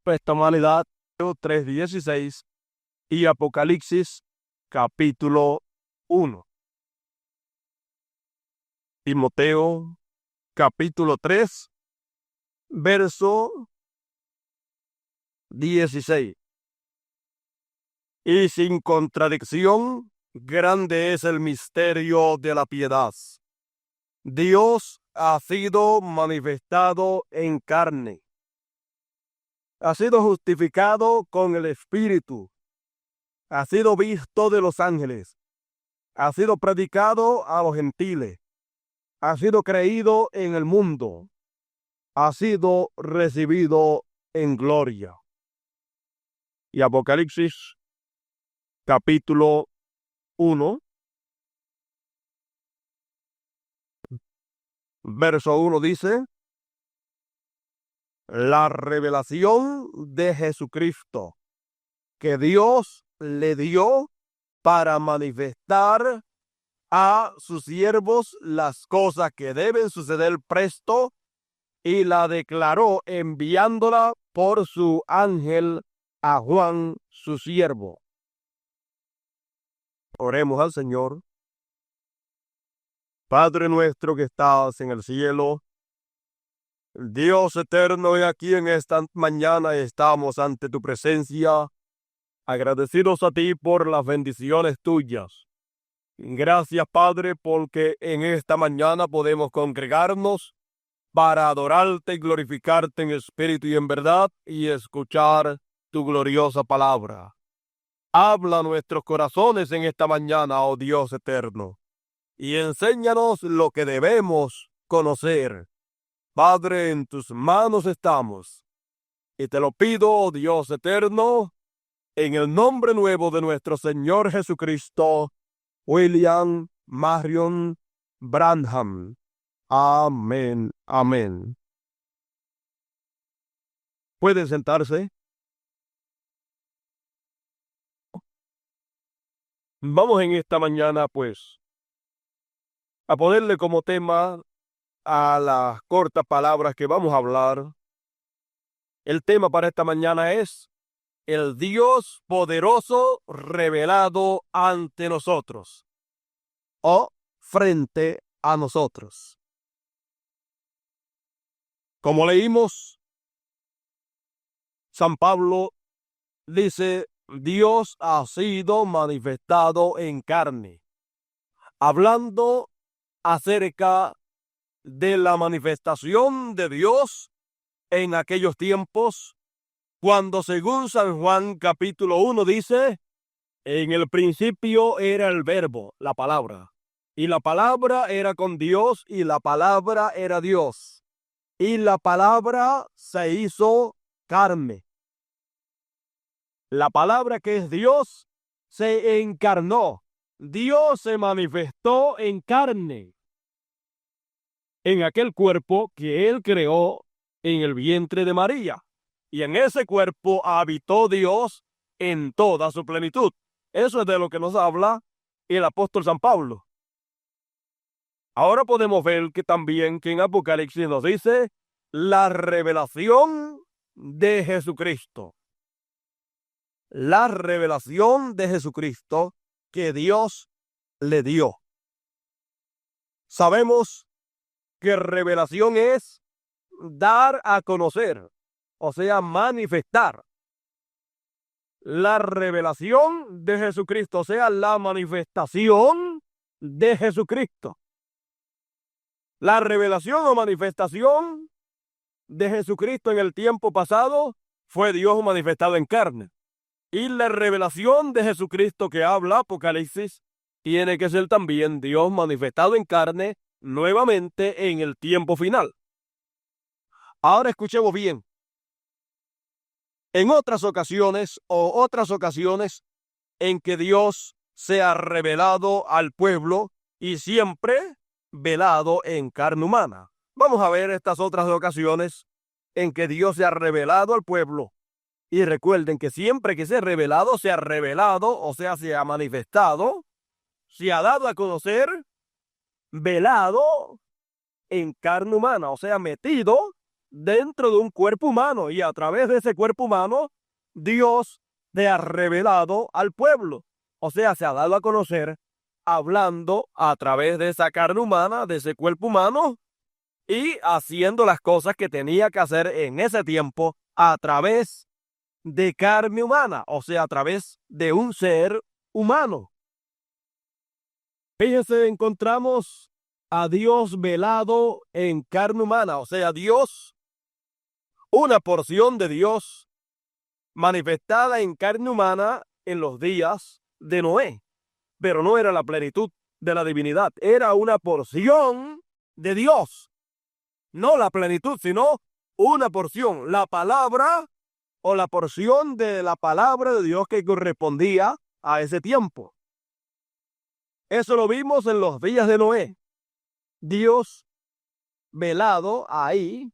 respecto a humanidad, 3:16 y Apocalipsis capítulo 1. Timoteo capítulo 3, verso 16. Y sin contradicción, grande es el misterio de la piedad. Dios ha sido manifestado en carne. Ha sido justificado con el Espíritu. Ha sido visto de los ángeles. Ha sido predicado a los gentiles. Ha sido creído en el mundo. Ha sido recibido en gloria. Y Apocalipsis capítulo 1, verso 1 dice: la revelación de Jesucristo que Dios le dio para manifestar a sus siervos las cosas que deben suceder presto, y la declaró enviándola por su ángel a Juan, su siervo. Oremos al Señor. Padre nuestro que estás en el cielo, Dios eterno, y aquí en esta mañana estamos ante tu presencia, agradecidos a ti por las bendiciones tuyas. Gracias, Padre, porque en esta mañana podemos congregarnos para adorarte y glorificarte en espíritu y en verdad, y escuchar tu gloriosa palabra. Habla a nuestros corazones en esta mañana, oh Dios eterno, y enséñanos lo que debemos conocer. Padre, en tus manos estamos, y te lo pido, oh Dios eterno, en el nombre nuevo de nuestro Señor Jesucristo, William Marion Branham. Amén, amén. ¿Pueden sentarse? Vamos en esta mañana, pues, a ponerle como tema a las cortas palabras que vamos a hablar. El tema para esta mañana es el Dios poderoso revelado ante nosotros, o frente a nosotros. Como leímos, San Pablo dice: Dios ha sido manifestado en carne, hablando acerca de la manifestación de Dios en aquellos tiempos, cuando, según San Juan capítulo 1 dice: en el principio era el verbo, la palabra, y la palabra era con Dios, y la palabra era Dios, y la palabra se hizo carne. La palabra, que es Dios, se encarnó. Dios se manifestó en carne, en aquel cuerpo que Él creó en el vientre de María. Y en ese cuerpo habitó Dios en toda su plenitud. Eso es de lo que nos habla el apóstol San Pablo. Ahora podemos ver que también que en Apocalipsis nos dice la revelación de Jesucristo. La revelación de Jesucristo que Dios le dio. Sabemos que revelación es dar a conocer, o sea, manifestar. La revelación de Jesucristo, o sea, la manifestación de Jesucristo. La revelación o manifestación de Jesucristo en el tiempo pasado fue Dios manifestado en carne. Y la revelación de Jesucristo que habla Apocalipsis tiene que ser también Dios manifestado en carne nuevamente en el tiempo final. Ahora escuchemos bien. En otras ocasiones en que Dios se ha revelado al pueblo, y siempre velado en carne humana. Vamos a ver estas otras ocasiones en que Dios se ha revelado al pueblo. Y recuerden que siempre que se ha revelado, o sea, se ha manifestado, se ha dado a conocer, velado en carne humana, o sea, metido dentro de un cuerpo humano, y a través de ese cuerpo humano, Dios se ha revelado al pueblo. O sea, se ha dado a conocer hablando a través de esa carne humana, de ese cuerpo humano, y haciendo las cosas que tenía que hacer en ese tiempo a través de carne humana, o sea, a través de un ser humano. Fíjense, encontramos a Dios velado en carne humana, o sea, Dios, una porción de Dios manifestada en carne humana en los días de Noé, pero no era la plenitud de la divinidad, era una porción de Dios, no la plenitud, sino una porción, la palabra o la porción de la palabra de Dios que correspondía a ese tiempo. Eso lo vimos en los días de Noé. Dios velado ahí,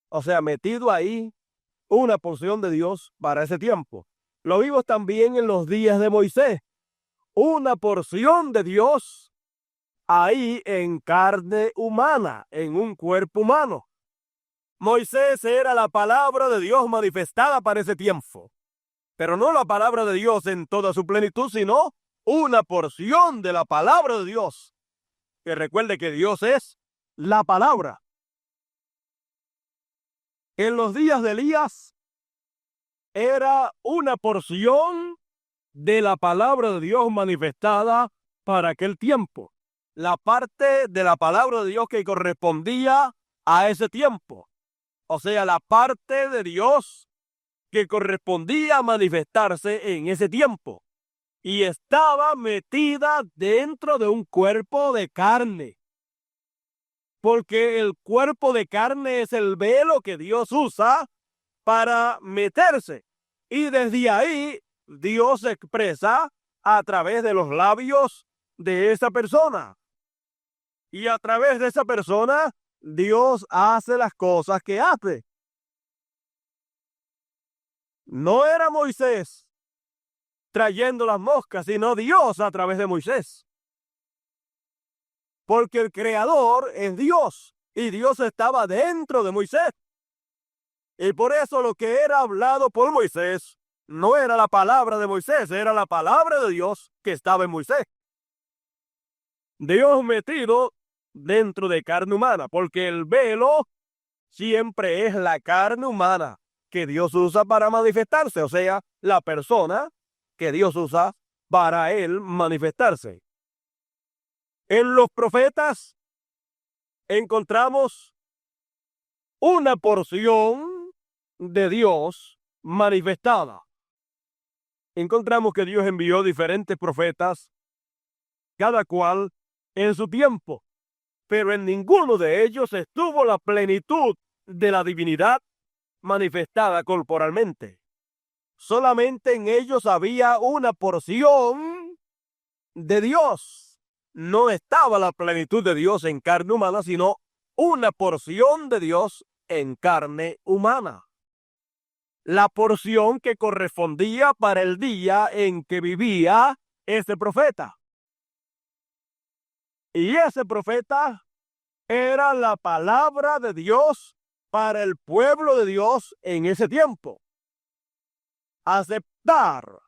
o sea, metido ahí, una porción de Dios para ese tiempo. Lo vimos también en los días de Moisés. Una porción de Dios ahí en carne humana, en un cuerpo humano. Moisés era la palabra de Dios manifestada para ese tiempo, pero no la palabra de Dios en toda su plenitud, sino una porción de la palabra de Dios. Que recuerde que Dios es la palabra. En los días de Elías era una porción de la palabra de Dios manifestada para aquel tiempo. La parte de la palabra de Dios que correspondía a ese tiempo. O sea, la parte de Dios que correspondía a manifestarse en ese tiempo. Y estaba metida dentro de un cuerpo de carne. Porque el cuerpo de carne es el velo que Dios usa para meterse. Y desde ahí Dios se expresa a través de los labios de esa persona. Y a través de esa persona, Dios hace las cosas que hace. No era Moisés trayendo las moscas, sino Dios a través de Moisés. Porque el creador es Dios y Dios estaba dentro de Moisés. Y por eso lo que era hablado por Moisés no era la palabra de Moisés, era la palabra de Dios que estaba en Moisés. Dios metido dentro de carne humana, porque el velo siempre es la carne humana que Dios usa para manifestarse, o sea, la persona que Dios usa para él manifestarse. En los profetas encontramos una porción de Dios manifestada. Encontramos que Dios envió diferentes profetas, cada cual en su tiempo, pero en ninguno de ellos estuvo la plenitud de la divinidad manifestada corporalmente. Solamente en ellos había una porción de Dios. No estaba la plenitud de Dios en carne humana, sino una porción de Dios en carne humana. La porción que correspondía para el día en que vivía ese profeta. Y ese profeta era la palabra de Dios para el pueblo de Dios en ese tiempo. Aceptar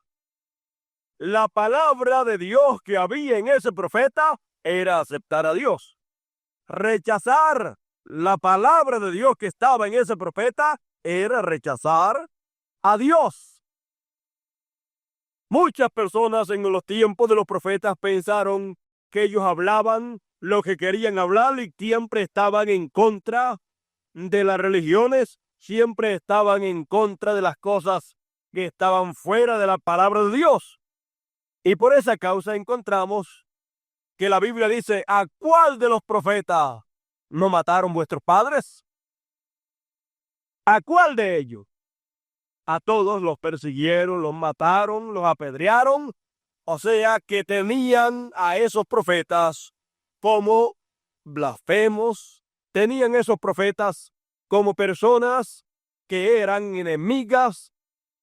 la palabra de Dios que había en ese profeta era aceptar a Dios. Rechazar la palabra de Dios que estaba en ese profeta era rechazar a Dios. Muchas personas en los tiempos de los profetas pensaron que ellos hablaban lo que querían hablar y siempre estaban en contra de las religiones, siempre estaban en contra de las cosas que estaban fuera de la palabra de Dios. Y por esa causa encontramos que la Biblia dice: ¿a cuál de los profetas no mataron vuestros padres? ¿A cuál de ellos? A todos los persiguieron, los mataron, los apedrearon. O sea que tenían a esos profetas como blasfemos, tenían esos profetas como personas que eran enemigas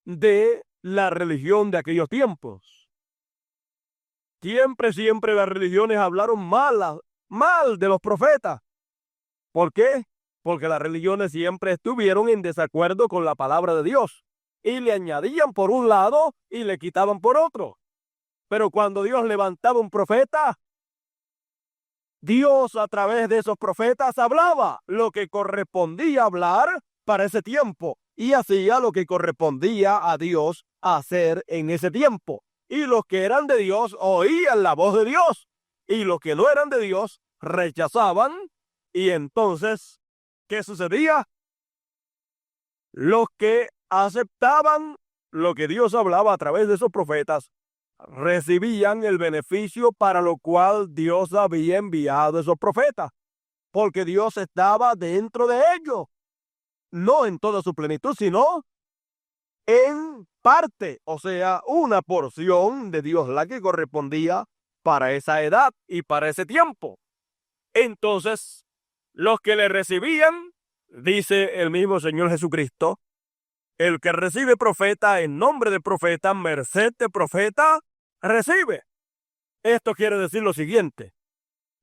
de la religión de aquellos tiempos. Siempre las religiones hablaron mal de los profetas. ¿Por qué? porque las religiones siempre estuvieron en desacuerdo con la palabra de Dios y le añadían por un lado y le quitaban por otro. Pero cuando Dios levantaba un profeta, Dios a través de esos profetas hablaba lo que correspondía hablar para ese tiempo y hacía lo que correspondía a Dios hacer en ese tiempo. Y los que eran de Dios oían la voz de Dios y los que no eran de Dios rechazaban. Y entonces, ¿qué sucedía? Los que aceptaban lo que Dios hablaba a través de esos profetas recibían el beneficio para lo cual Dios había enviado a esos profetas, porque Dios estaba dentro de ellos, no en toda su plenitud, sino en parte, o sea, una porción de Dios, la que correspondía para esa edad y para ese tiempo. Entonces, los que le recibían, dice el mismo Señor Jesucristo, el que recibe profeta en nombre de profeta, merced de profeta, recibe. Esto quiere decir lo siguiente: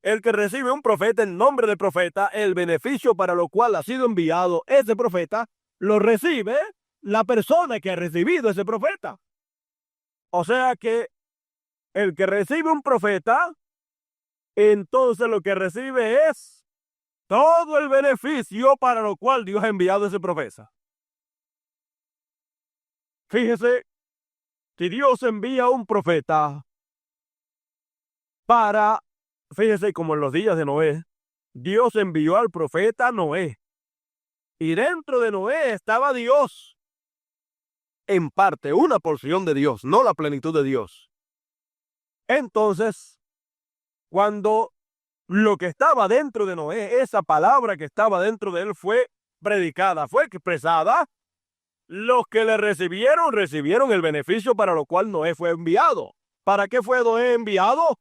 el que recibe un profeta en nombre de profeta, el beneficio para lo cual ha sido enviado ese profeta, lo recibe la persona que ha recibido ese profeta. O sea que el que recibe un profeta, entonces lo que recibe es todo el beneficio para lo cual Dios ha enviado ese profeta. Fíjese, si Dios envía un profeta fíjese, como en los días de Noé, Dios envió al profeta Noé. Y dentro de Noé estaba Dios. En parte, una porción de Dios, no la plenitud de Dios. Entonces, cuando lo que estaba dentro de Noé, esa palabra que estaba dentro de él fue predicada, fue expresada, los que le recibieron el beneficio para lo cual Noé fue enviado. ¿Para qué fue Noé enviado?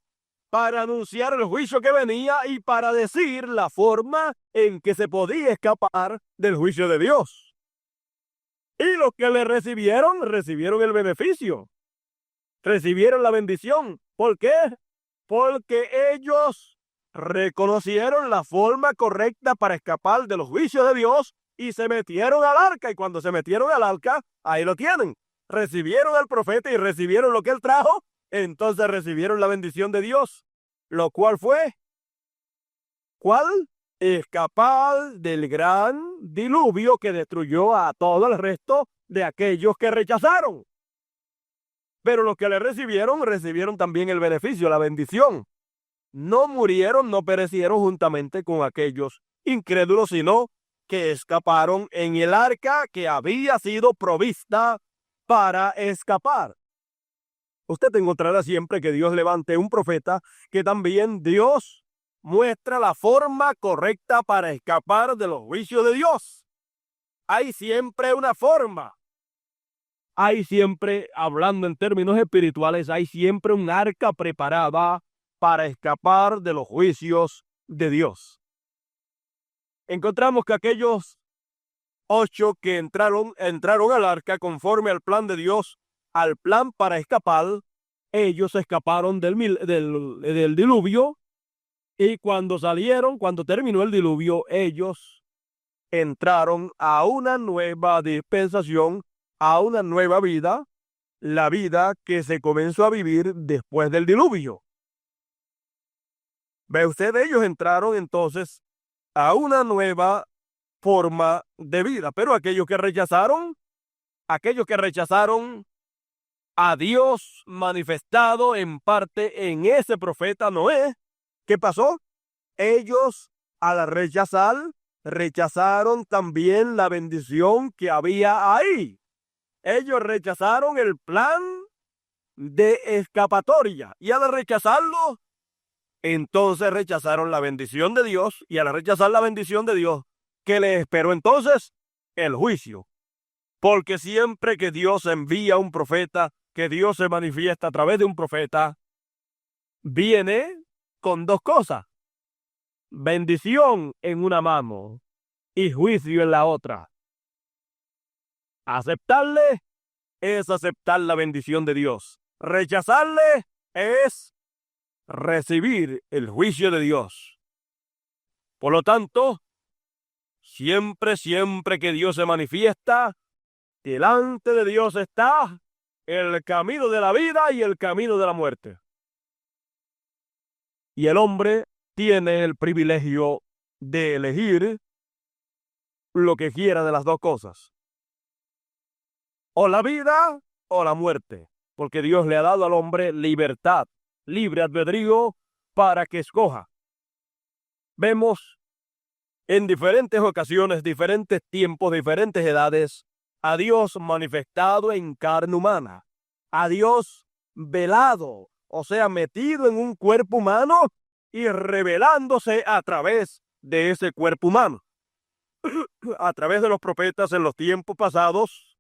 Para anunciar el juicio que venía y para decir la forma en que se podía escapar del juicio de Dios. Y los que le recibieron el beneficio, recibieron la bendición. ¿Por qué? Porque ellos reconocieron la forma correcta para escapar de los juicios de Dios y se metieron al arca. Y cuando se metieron al arca, ahí lo tienen. Recibieron al profeta y recibieron lo que él trajo. Entonces recibieron la bendición de Dios, lo cual fue, ¿cuál? Escapar del gran diluvio que destruyó a todo el resto de aquellos que rechazaron. Pero los que le recibieron también el beneficio, la bendición. No murieron, no perecieron juntamente con aquellos incrédulos, sino que escaparon en el arca que había sido provista para escapar. Usted encontrará siempre que Dios levante un profeta, que también Dios muestra la forma correcta para escapar de los juicios de Dios. Hay siempre una forma. Hay siempre, hablando en términos espirituales, hay siempre un arca preparada para escapar de los juicios de Dios. Encontramos que aquellos 8 que entraron al arca conforme al plan de Dios, al plan para escapar, ellos escaparon del diluvio, y cuando terminó el diluvio, ellos entraron a una nueva dispensación, a una nueva vida, la vida que se comenzó a vivir después del diluvio. Ve usted, ellos entraron entonces a una nueva forma de vida, pero aquellos que rechazaron a Dios manifestado en parte en ese profeta Noé, ¿qué pasó? Ellos, al rechazaron también la bendición que había ahí. Ellos rechazaron el plan de escapatoria, y al rechazarlo, entonces rechazaron la bendición de Dios, y al rechazar la bendición de Dios, ¿qué les esperó entonces? El juicio. Porque siempre que Dios envía un profeta, que Dios se manifiesta a través de un profeta, viene con dos cosas: bendición en una mano y juicio en la otra. Aceptarle es aceptar la bendición de Dios. Rechazarle es recibir el juicio de Dios. Por lo tanto, Siempre que Dios se manifiesta, delante de Dios está el camino de la vida y el camino de la muerte. Y el hombre tiene el privilegio de elegir lo que quiera de las dos cosas. O la vida o la muerte. Porque Dios le ha dado al hombre libertad, libre albedrío para que escoja. Vemos en diferentes ocasiones, diferentes tiempos, diferentes edades, a Dios manifestado en carne humana, a Dios velado, o sea, metido en un cuerpo humano y revelándose a través de ese cuerpo humano. A través de los profetas en los tiempos pasados,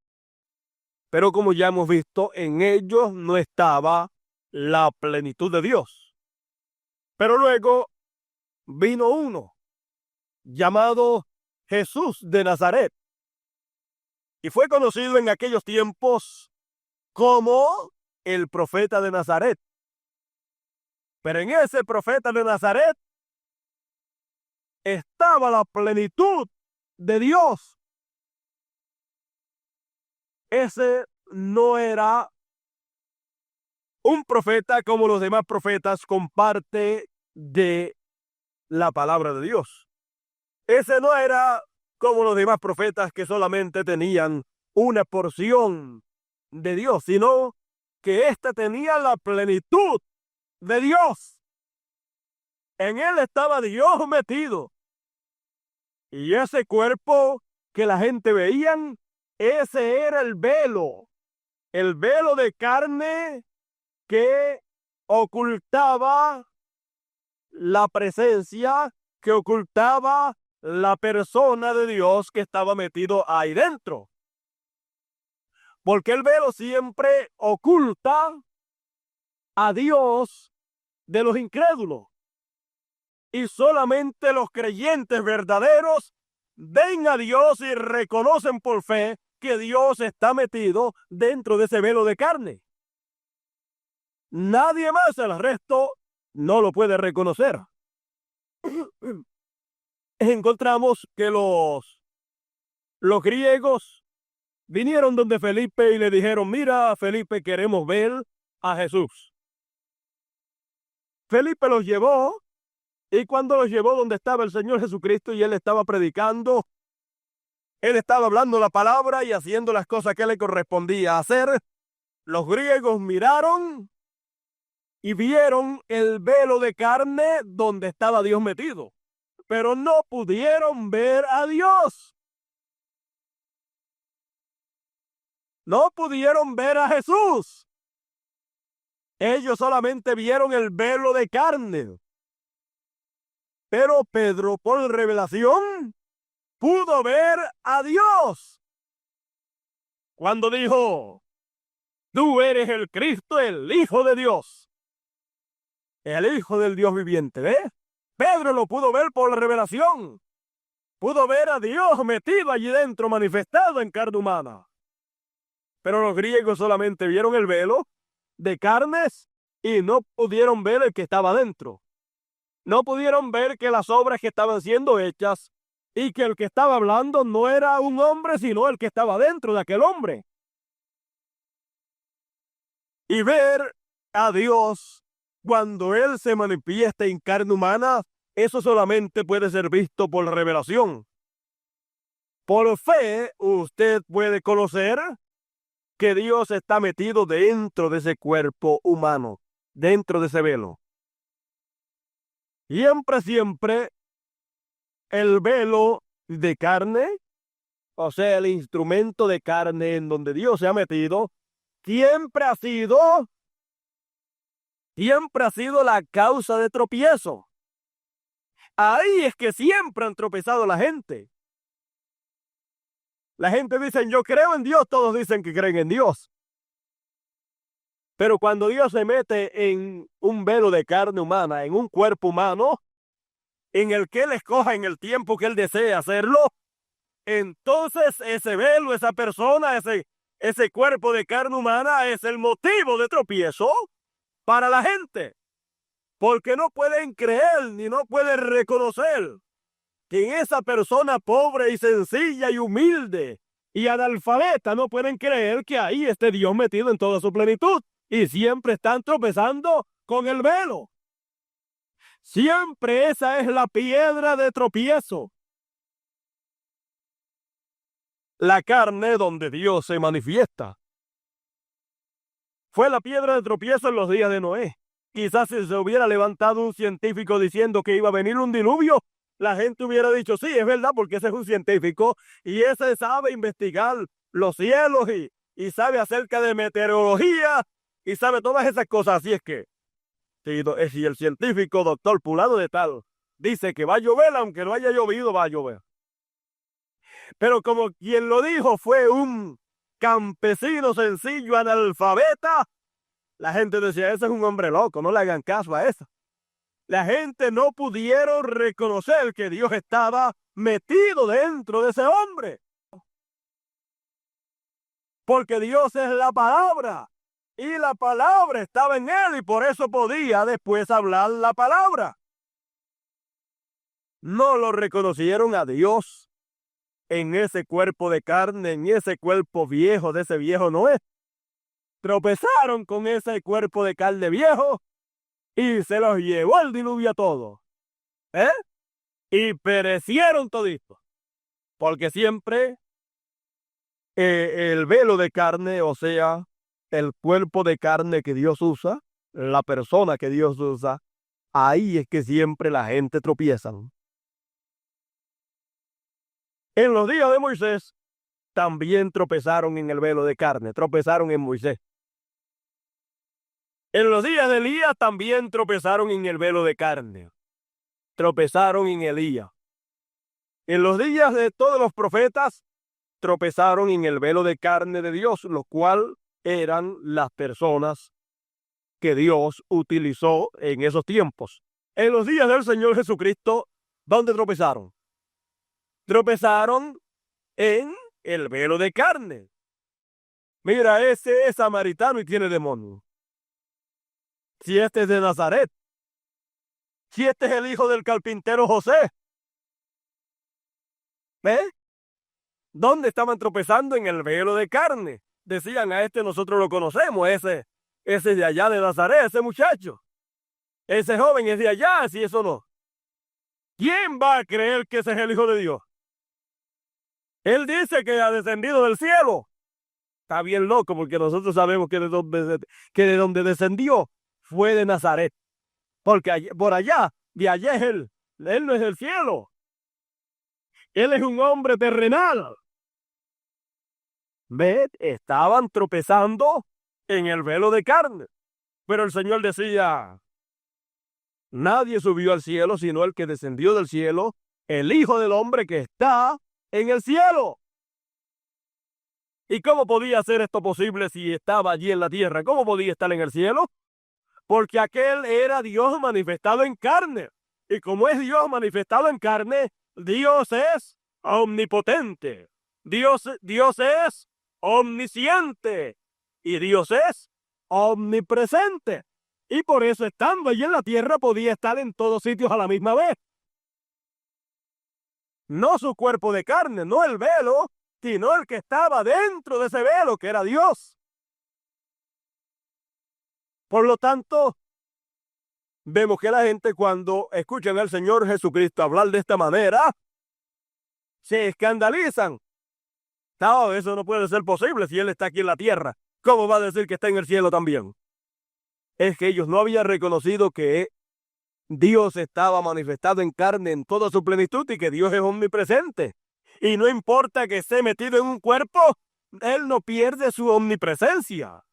pero como ya hemos visto, en ellos no estaba la plenitud de Dios. Pero luego vino uno llamado Jesús de Nazaret, y fue conocido en aquellos tiempos como el profeta de Nazaret. Pero en ese profeta de Nazaret estaba la plenitud de Dios. Ese no era un profeta como los demás profetas con parte de la palabra de Dios. Ese no era como los demás profetas que solamente tenían una porción de Dios, sino que éste tenía la plenitud de Dios. En él estaba Dios metido. Y ese cuerpo que la gente veían, ese era el velo de carne que ocultaba la presencia, que ocultaba la persona de Dios que estaba metido ahí dentro. Porque el velo siempre oculta a Dios de los incrédulos. Y solamente los creyentes verdaderos ven a Dios y reconocen por fe que Dios está metido dentro de ese velo de carne. Nadie más, el resto, no lo puede reconocer. Encontramos que los griegos vinieron donde Felipe y le dijeron: mira, Felipe, queremos ver a Jesús. Felipe los llevó, y cuando los llevó donde estaba el Señor Jesucristo y él estaba predicando, él estaba hablando la palabra y haciendo las cosas que le correspondía hacer, los griegos miraron y vieron el velo de carne donde estaba Dios metido, pero no pudieron ver a Dios. No pudieron ver a Jesús. Ellos solamente vieron el velo de carne. Pero Pedro, por revelación, pudo ver a Dios. Cuando dijo: tú eres el Cristo, el Hijo de Dios, el Hijo del Dios viviente. ¿Ves? Pedro lo pudo ver por la revelación. Pudo ver a Dios metido allí dentro, manifestado en carne humana. Pero los griegos solamente vieron el velo de carnes y no pudieron ver el que estaba dentro. No pudieron ver que las obras que estaban siendo hechas y que el que estaba hablando no era un hombre, sino el que estaba dentro de aquel hombre. Y ver a Dios cuando Él se manifiesta en carne humana, eso solamente puede ser visto por revelación. Por fe, usted puede conocer que Dios está metido dentro de ese cuerpo humano, dentro de ese velo. Siempre el velo de carne, o sea, el instrumento de carne en donde Dios se ha metido, siempre ha sido la causa de tropiezo. Ahí es que siempre han tropezado la gente. La gente dice: yo creo en Dios, todos dicen que creen en Dios. Pero cuando Dios se mete en un velo de carne humana, en un cuerpo humano, en el que Él escoja en el tiempo que Él desee hacerlo, entonces ese velo, esa persona, ese cuerpo de carne humana es el motivo de tropiezo para la gente. Porque no pueden creer ni no pueden reconocer en esa persona pobre y sencilla y humilde y analfabeta no pueden creer que ahí esté Dios metido en toda su plenitud, y siempre están tropezando con el velo. Siempre esa es la piedra de tropiezo. La carne donde Dios se manifiesta. Fue la piedra de tropiezo en los días de Noé. Quizás si se hubiera levantado un científico diciendo que iba a venir un diluvio, la gente hubiera dicho, sí, es verdad, porque ese es un científico y ese sabe investigar los cielos y sabe acerca de meteorología y sabe todas esas cosas. Así es que, si el científico doctor Pulano de tal dice que va a llover, aunque no haya llovido, va a llover. Pero como quien lo dijo fue un campesino sencillo, analfabeta, la gente decía, ese es un hombre loco, no le hagan caso a eso. La gente no pudieron reconocer que Dios estaba metido dentro de ese hombre. Porque Dios es la palabra. Y la palabra estaba en él y por eso podía después hablar la palabra. No lo reconocieron a Dios en ese cuerpo de carne, en ese cuerpo viejo de ese viejo Noé. Tropezaron con ese cuerpo de carne viejo y se los llevó el diluvio a todos. Y perecieron toditos. Porque siempre el velo de carne, o sea, el cuerpo de carne que Dios usa, la persona que Dios usa, ahí es que siempre la gente tropieza. En los días de Moisés, también tropezaron en el velo de carne, tropezaron en Moisés. En los días de Elías también tropezaron en el velo de carne, tropezaron en Elías. En los días de todos los profetas, tropezaron en el velo de carne de Dios, lo cual eran las personas que Dios utilizó en esos tiempos. En los días del Señor Jesucristo, ¿dónde tropezaron? Tropezaron en el velo de carne. Mira, ese es samaritano y tiene demonio. Si este es de Nazaret, si este es el hijo del carpintero José, ¿dónde estaban tropezando? En el velo de carne. Decían, a este nosotros lo conocemos, ese es de allá de Nazaret, ese muchacho. Ese joven es de allá, si eso no. ¿Quién va a creer que ese es el Hijo de Dios? Él dice que ha descendido del cielo. Está bien loco, porque nosotros sabemos que de donde descendió fue de Nazaret. Porque por allá, de allá es él. Él no es del cielo. Él es un hombre terrenal. ¿Ves? Estaban tropezando en el velo de carne. Pero el Señor decía, nadie subió al cielo sino el que descendió del cielo, el Hijo del Hombre que está en el cielo. ¿Y cómo podía ser esto posible si estaba allí en la tierra? ¿Cómo podía estar en el cielo? Porque aquel era Dios manifestado en carne. Y como es Dios manifestado en carne, Dios es omnipotente. Dios es omnisciente. Y Dios es omnipresente. Y por eso, estando allí en la tierra, podía estar en todos sitios a la misma vez. No su cuerpo de carne, no el velo, sino el que estaba dentro de ese velo, que era Dios. Por lo tanto, vemos que la gente, cuando escuchan al Señor Jesucristo hablar de esta manera, se escandalizan. No, eso no puede ser posible si Él está aquí en la tierra. ¿Cómo va a decir que está en el cielo también? Es que ellos no habían reconocido que Dios estaba manifestado en carne en toda su plenitud y que Dios es omnipresente. Y no importa que esté metido en un cuerpo, Él no pierde su omnipresencia.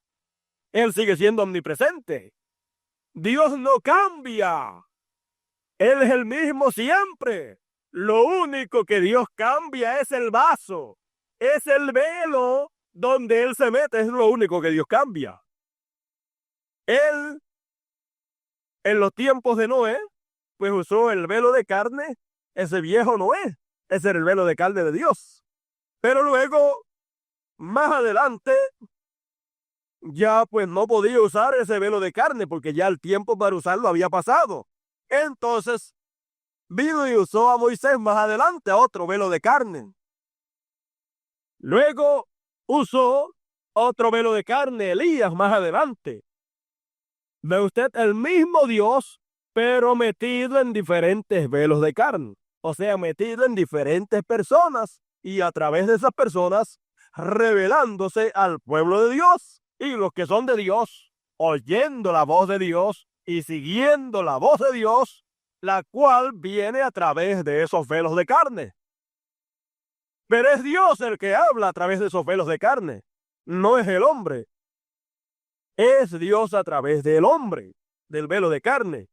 Él sigue siendo omnipresente. Dios no cambia. Él es el mismo siempre. Lo único que Dios cambia es el vaso. Es el velo donde Él se mete. Es lo único que Dios cambia. Él, en los tiempos de Noé, pues usó el velo de carne. Ese viejo Noé. Ese era el velo de carne de Dios. Pero luego, más adelante, ya pues no podía usar ese velo de carne porque ya el tiempo para usarlo había pasado. Entonces, vino y usó a Moisés más adelante a otro velo de carne. Luego usó otro velo de carne, Elías, más adelante. Ve usted el mismo Dios, pero metido en diferentes velos de carne. O sea, metido en diferentes personas y a través de esas personas revelándose al pueblo de Dios. Y los que son de Dios, oyendo la voz de Dios y siguiendo la voz de Dios, la cual viene a través de esos velos de carne. Pero es Dios el que habla a través de esos velos de carne, no es el hombre. Es Dios a través del hombre, del velo de carne.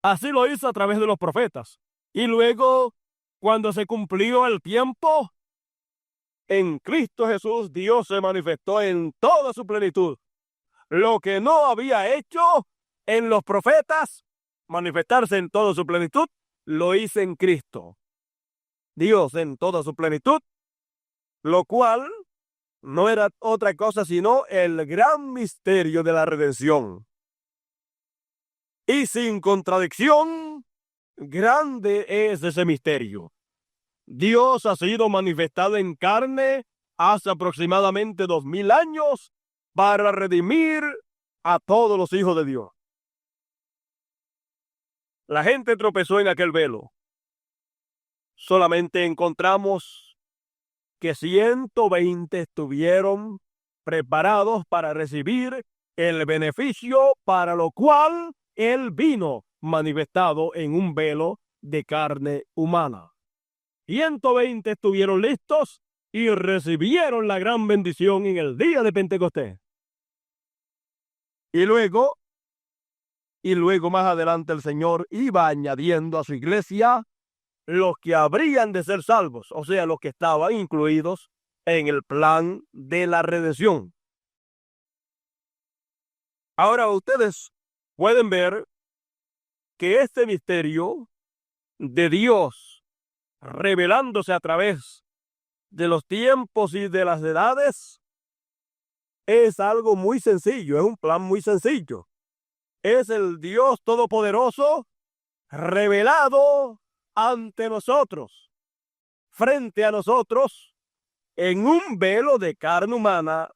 Así lo hizo a través de los profetas. Y luego, cuando se cumplió el tiempo, en Cristo Jesús Dios se manifestó en toda su plenitud. Lo que no había hecho en los profetas, manifestarse en toda su plenitud, lo hizo en Cristo. Dios en toda su plenitud, lo cual no era otra cosa sino el gran misterio de la redención. Y sin contradicción, grande es ese misterio. Dios ha sido manifestado en carne hace aproximadamente 2000 años para redimir a todos los hijos de Dios. La gente tropezó en aquel velo. Solamente encontramos que 120 estuvieron preparados para recibir el beneficio para lo cual Él vino manifestado en un velo de carne humana. 120 estuvieron listos y recibieron la gran bendición en el día de Pentecostés. Y luego más adelante el Señor iba añadiendo a su iglesia los que habrían de ser salvos, o sea, los que estaban incluidos en el plan de la redención. Ahora ustedes pueden ver que este misterio de Dios revelándose a través de los tiempos y de las edades es algo muy sencillo, es un plan muy sencillo. Es el Dios Todopoderoso revelado ante nosotros, frente a nosotros, en un velo de carne humana,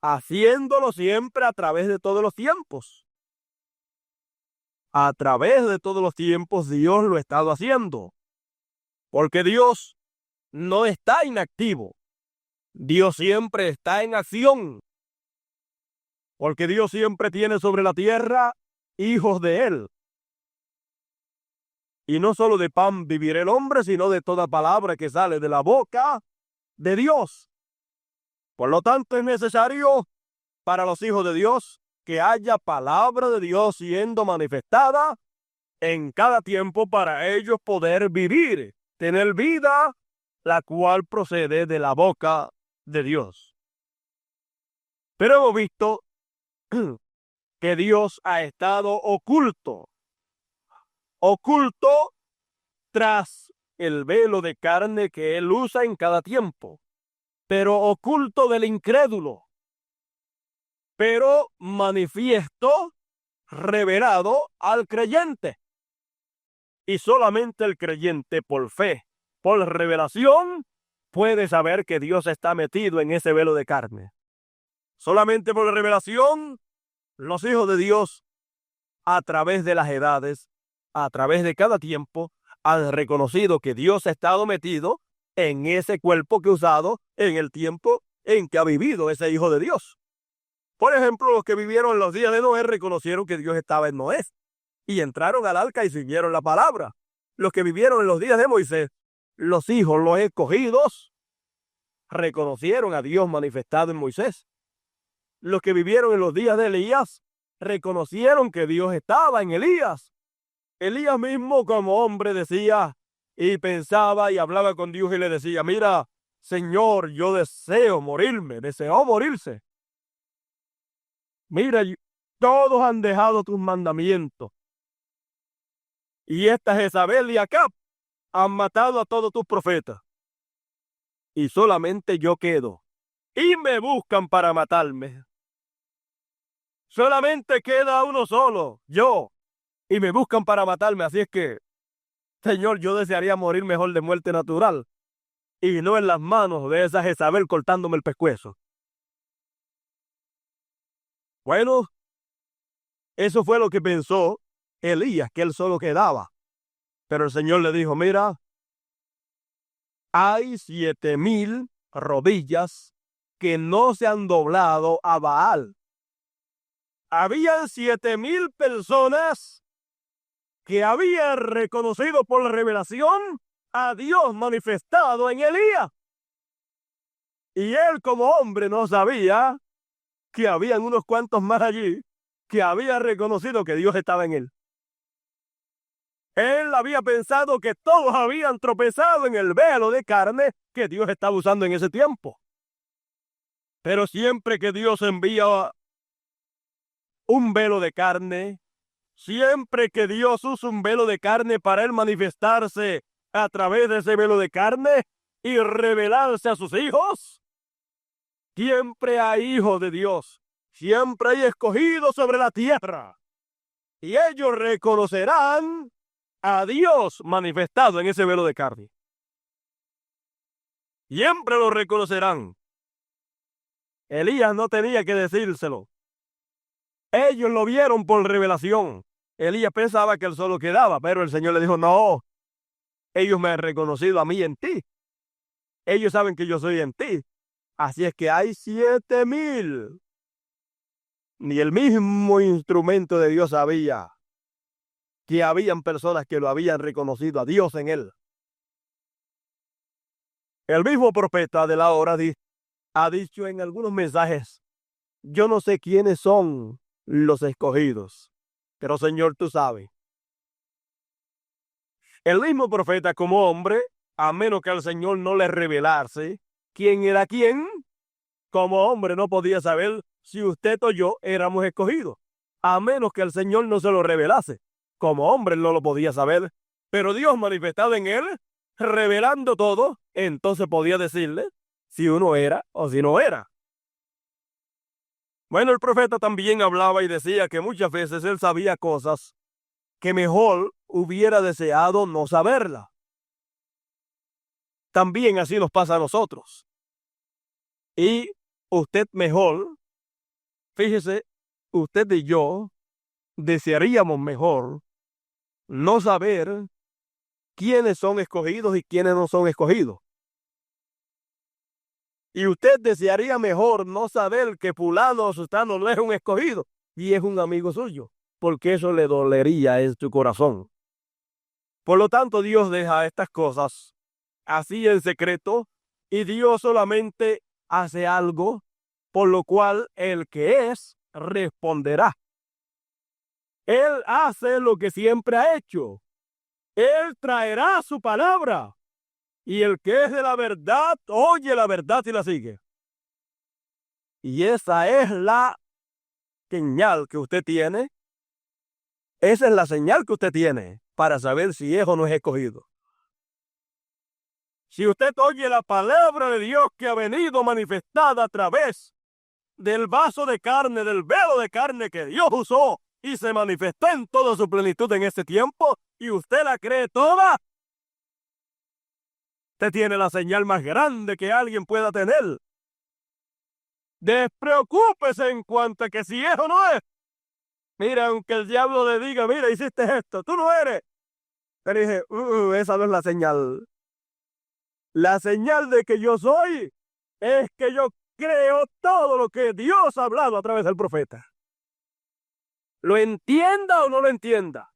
haciéndolo siempre a través de todos los tiempos. A través de todos los tiempos Dios lo ha estado haciendo, porque Dios no está inactivo. Dios siempre está en acción, porque Dios siempre tiene sobre la tierra hijos de Él. Y no solo de pan vivirá el hombre, sino de toda palabra que sale de la boca de Dios. Por lo tanto, es necesario para los hijos de Dios que haya palabra de Dios siendo manifestada en cada tiempo para ellos poder vivir, tener vida, la cual procede de la boca de Dios. Pero hemos visto que Dios ha estado oculto tras el velo de carne que Él usa en cada tiempo, pero oculto del incrédulo, pero manifiesto, revelado al creyente. Y solamente el creyente por fe, por revelación, puede saber que Dios está metido en ese velo de carne. Solamente por revelación, los hijos de Dios, a través de las edades, a través de cada tiempo, han reconocido que Dios ha estado metido en ese cuerpo que ha usado en el tiempo en que ha vivido ese hijo de Dios. Por ejemplo, los que vivieron en los días de Noé reconocieron que Dios estaba en Noé y entraron al arca y siguieron la palabra. Los que vivieron en los días de Moisés, los hijos, los escogidos, reconocieron a Dios manifestado en Moisés. Los que vivieron en los días de Elías reconocieron que Dios estaba en Elías. Elías mismo como hombre decía y pensaba y hablaba con Dios y le decía: mira, Señor, yo deseo morirme, deseó morirse. Mira, todos han dejado tus mandamientos. Y esta Jezabel y Acab han matado a todos tus profetas. Y solamente yo quedo. Y me buscan para matarme. Solamente queda uno solo, yo. Y me buscan para matarme. Así es que Señor, yo desearía morir mejor de muerte natural y no en las manos de esa Jezabel cortándome el pescuezo. Bueno, eso fue lo que pensó Elías, que él solo quedaba. Pero el Señor le dijo, mira, hay 7,000 rodillas que no se han doblado a Baal. Habían 7,000 personas que habían reconocido por la revelación a Dios manifestado en Elías. Y él como hombre no sabía que habían unos cuantos más allí que habían reconocido que Dios estaba en él. Él había pensado que todos habían tropezado en el velo de carne que Dios estaba usando en ese tiempo. Pero siempre que Dios envía un velo de carne, siempre que Dios usa un velo de carne para él manifestarse a través de ese velo de carne y revelarse a sus hijos, siempre hay hijos de Dios, siempre hay escogidos sobre la tierra. Y ellos reconocerán a Dios manifestado en ese velo de carne. Siempre lo reconocerán. Elías no tenía que decírselo. Ellos lo vieron por revelación. Elías pensaba que él solo quedaba, pero el Señor le dijo, no, ellos me han reconocido a mí en ti. Ellos saben que yo soy en ti. Así es que hay 7,000. Ni el mismo instrumento de Dios sabía que habían personas que lo habían reconocido a Dios en él. El mismo profeta de la hora ha dicho en algunos mensajes, yo no sé quiénes son los escogidos, pero Señor, tú sabes. El mismo profeta como hombre, a menos que el Señor no le revelase quién era quién, como hombre no podía saber si usted o yo éramos escogidos, a menos que el Señor no se lo revelase. Como hombre no lo podía saber, pero Dios manifestado en él, revelando todo, entonces podía decirle si uno era o si no era. Bueno, el profeta también hablaba y decía que muchas veces él sabía cosas que mejor hubiera deseado no saberla. También así nos pasa a nosotros. Y usted mejor, fíjese, usted y yo desearíamos mejor no saber quiénes son escogidos y quiénes no son escogidos. Y usted desearía mejor no saber que fulano o sutano no es un escogido y es un amigo suyo, porque eso le dolería en su corazón. Por lo tanto, Dios deja estas cosas así en secreto y Dios solamente hace algo por lo cual el que es responderá. Él hace lo que siempre ha hecho. Él traerá su palabra. Y el que es de la verdad, oye la verdad y la sigue. Y esa es la señal que usted tiene. Esa es la señal que usted tiene para saber si es o no es escogido. Si usted oye la palabra de Dios que ha venido manifestada a través del vaso de carne, del velo de carne que Dios usó y se manifestó en toda su plenitud en este tiempo, y usted la cree toda, usted tiene la señal más grande que alguien pueda tener. Despreocúpese en cuanto a que si es o no es. Mira, aunque el diablo le diga, mira, hiciste esto, tú no eres. Pero dije, esa no es la señal. La señal de que yo soy es que yo creo todo lo que Dios ha hablado a través del profeta. Lo entienda o no lo entienda.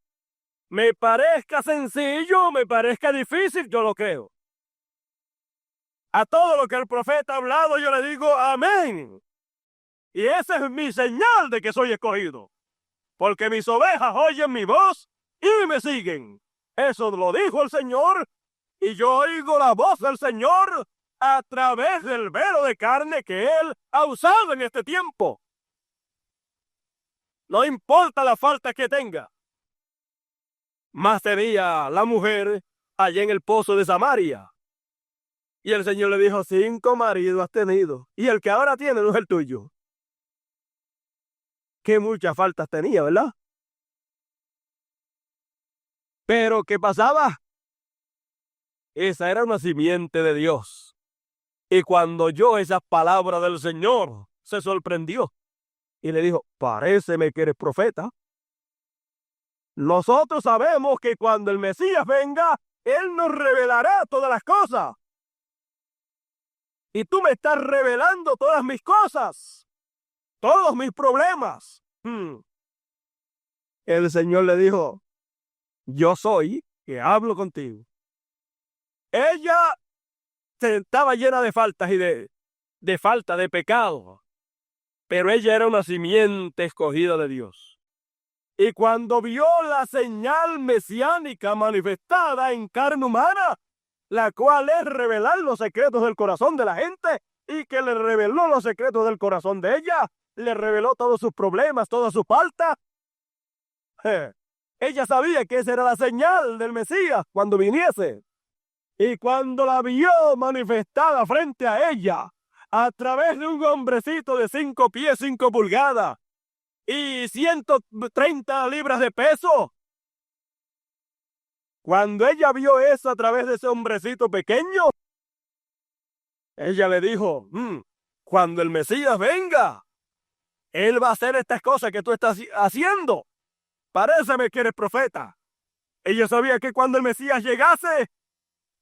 Me parezca sencillo, me parezca difícil, yo lo creo. A todo lo que el profeta ha hablado, yo le digo amén. Y esa es mi señal de que soy escogido. Porque mis ovejas oyen mi voz y me siguen. Eso lo dijo el Señor. Y yo oigo la voz del Señor a través del velo de carne que Él ha usado en este tiempo. No importa la falta que tenga. Más tenía la mujer allá en el pozo de Samaria. Y el Señor le dijo, 5 maridos has tenido. Y el que ahora tiene no es el tuyo. Que muchas faltas tenía, ¿verdad? Pero ¿qué pasaba? Esa era una simiente de Dios. Y cuando oyó esas palabras del Señor, se sorprendió y le dijo, paréceme que eres profeta. Nosotros sabemos que cuando el Mesías venga, Él nos revelará todas las cosas. Y tú me estás revelando todas mis cosas, todos mis problemas. El Señor le dijo, yo soy que hablo contigo. Ella estaba llena de faltas y de falta de pecado, pero ella era una simiente escogida de Dios. Y cuando vio la señal mesiánica manifestada en carne humana, la cual es revelar los secretos del corazón de la gente, y que le reveló los secretos del corazón de ella, le reveló todos sus problemas, toda su falta. Ella sabía que esa era la señal del Mesías cuando viniese. Y cuando la vio manifestada frente a ella, a través de un hombrecito de 5 pies, 5 pulgadas, y 130 libras de peso, cuando ella vio eso a través de ese hombrecito pequeño, ella le dijo, cuando el Mesías venga, Él va a hacer estas cosas que tú estás haciendo. Paréceme que eres profeta. Ella sabía que cuando el Mesías llegase,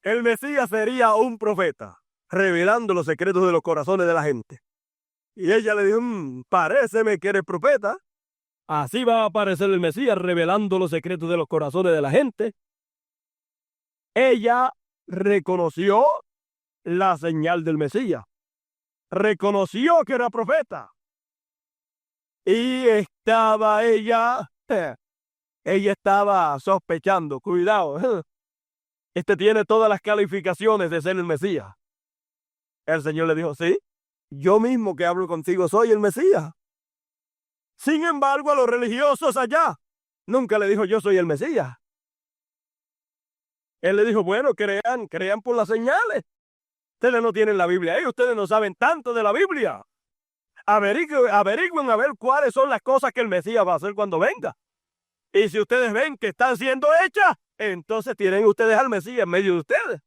el Mesías sería un profeta, revelando los secretos de los corazones de la gente. Y ella le dijo, paréceme que eres profeta. Así va a aparecer el Mesías, revelando los secretos de los corazones de la gente. Ella reconoció la señal del Mesías. Reconoció que era profeta. Y estaba ella estaba sospechando, cuidado, este tiene todas las calificaciones de ser el Mesías. El Señor le dijo, sí, yo mismo que hablo contigo soy el Mesías. Sin embargo, a los religiosos allá, nunca le dijo, yo soy el Mesías. Él le dijo, bueno, crean por las señales. Ustedes no tienen la Biblia ahí, ustedes no saben tanto de la Biblia. Averigüen a ver cuáles son las cosas que el Mesías va a hacer cuando venga. Y si ustedes ven que están siendo hechas, entonces tienen ustedes al Mesías en medio de ustedes.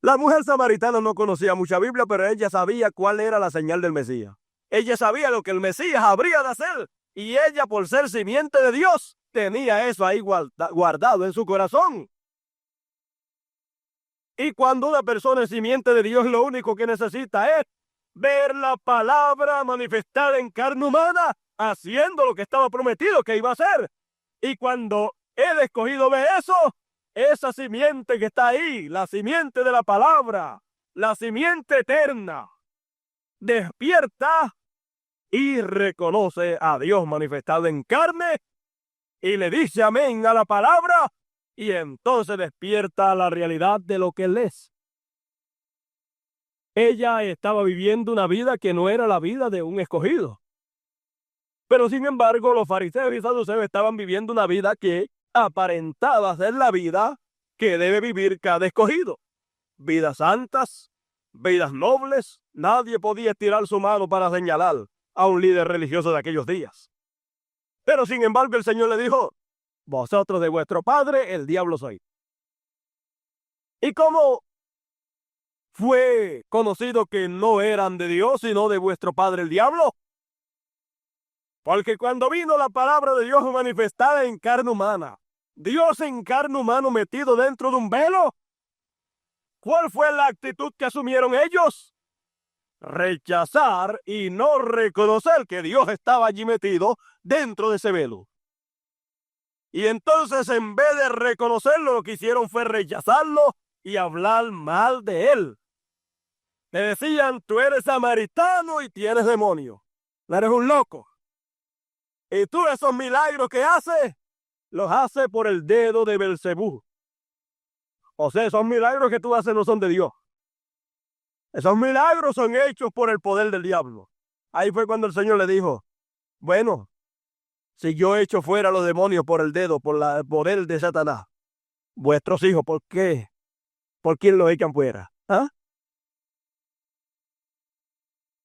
La mujer samaritana no conocía mucha Biblia, pero ella sabía cuál era la señal del Mesías. Ella sabía lo que el Mesías habría de hacer. Y ella, por ser simiente de Dios, tenía eso ahí guardado en su corazón. Y cuando una persona es simiente de Dios, lo único que necesita es ver la palabra manifestada en carne humana, haciendo lo que estaba prometido que iba a hacer. Y cuando el escogido ve eso, esa simiente que está ahí, la simiente de la palabra, la simiente eterna, despierta y reconoce a Dios manifestado en carne y le dice amén a la palabra, y entonces despierta la realidad de lo que Él es. Ella estaba viviendo una vida que no era la vida de un escogido. Pero sin embargo, los fariseos y saduceos estaban viviendo una vida que aparentaba ser la vida que debe vivir cada escogido. Vidas santas, vidas nobles. Nadie podía estirar su mano para señalar a un líder religioso de aquellos días. Pero sin embargo, el Señor le dijo, vosotros de vuestro padre el diablo sois. ¿Y cómo fue conocido que no eran de Dios, sino de vuestro padre el diablo? Porque cuando vino la palabra de Dios manifestada en carne humana, Dios en carne humana metido dentro de un velo, ¿cuál fue la actitud que asumieron ellos? Rechazar y no reconocer que Dios estaba allí metido dentro de ese velo. Y entonces, en vez de reconocerlo, lo que hicieron fue rechazarlo y hablar mal de él. Le decían, tú eres samaritano y tienes demonio. Eres un loco. Y tú esos milagros que haces, los haces por el dedo de Belcebú. O sea, esos milagros que tú haces no son de Dios. Esos milagros son hechos por el poder del diablo. Ahí fue cuando el Señor le dijo, bueno, si yo echo fuera los demonios por el dedo, por el poder de Satanás, vuestros hijos, ¿por qué? ¿Por quién los echan fuera? ¿Ah?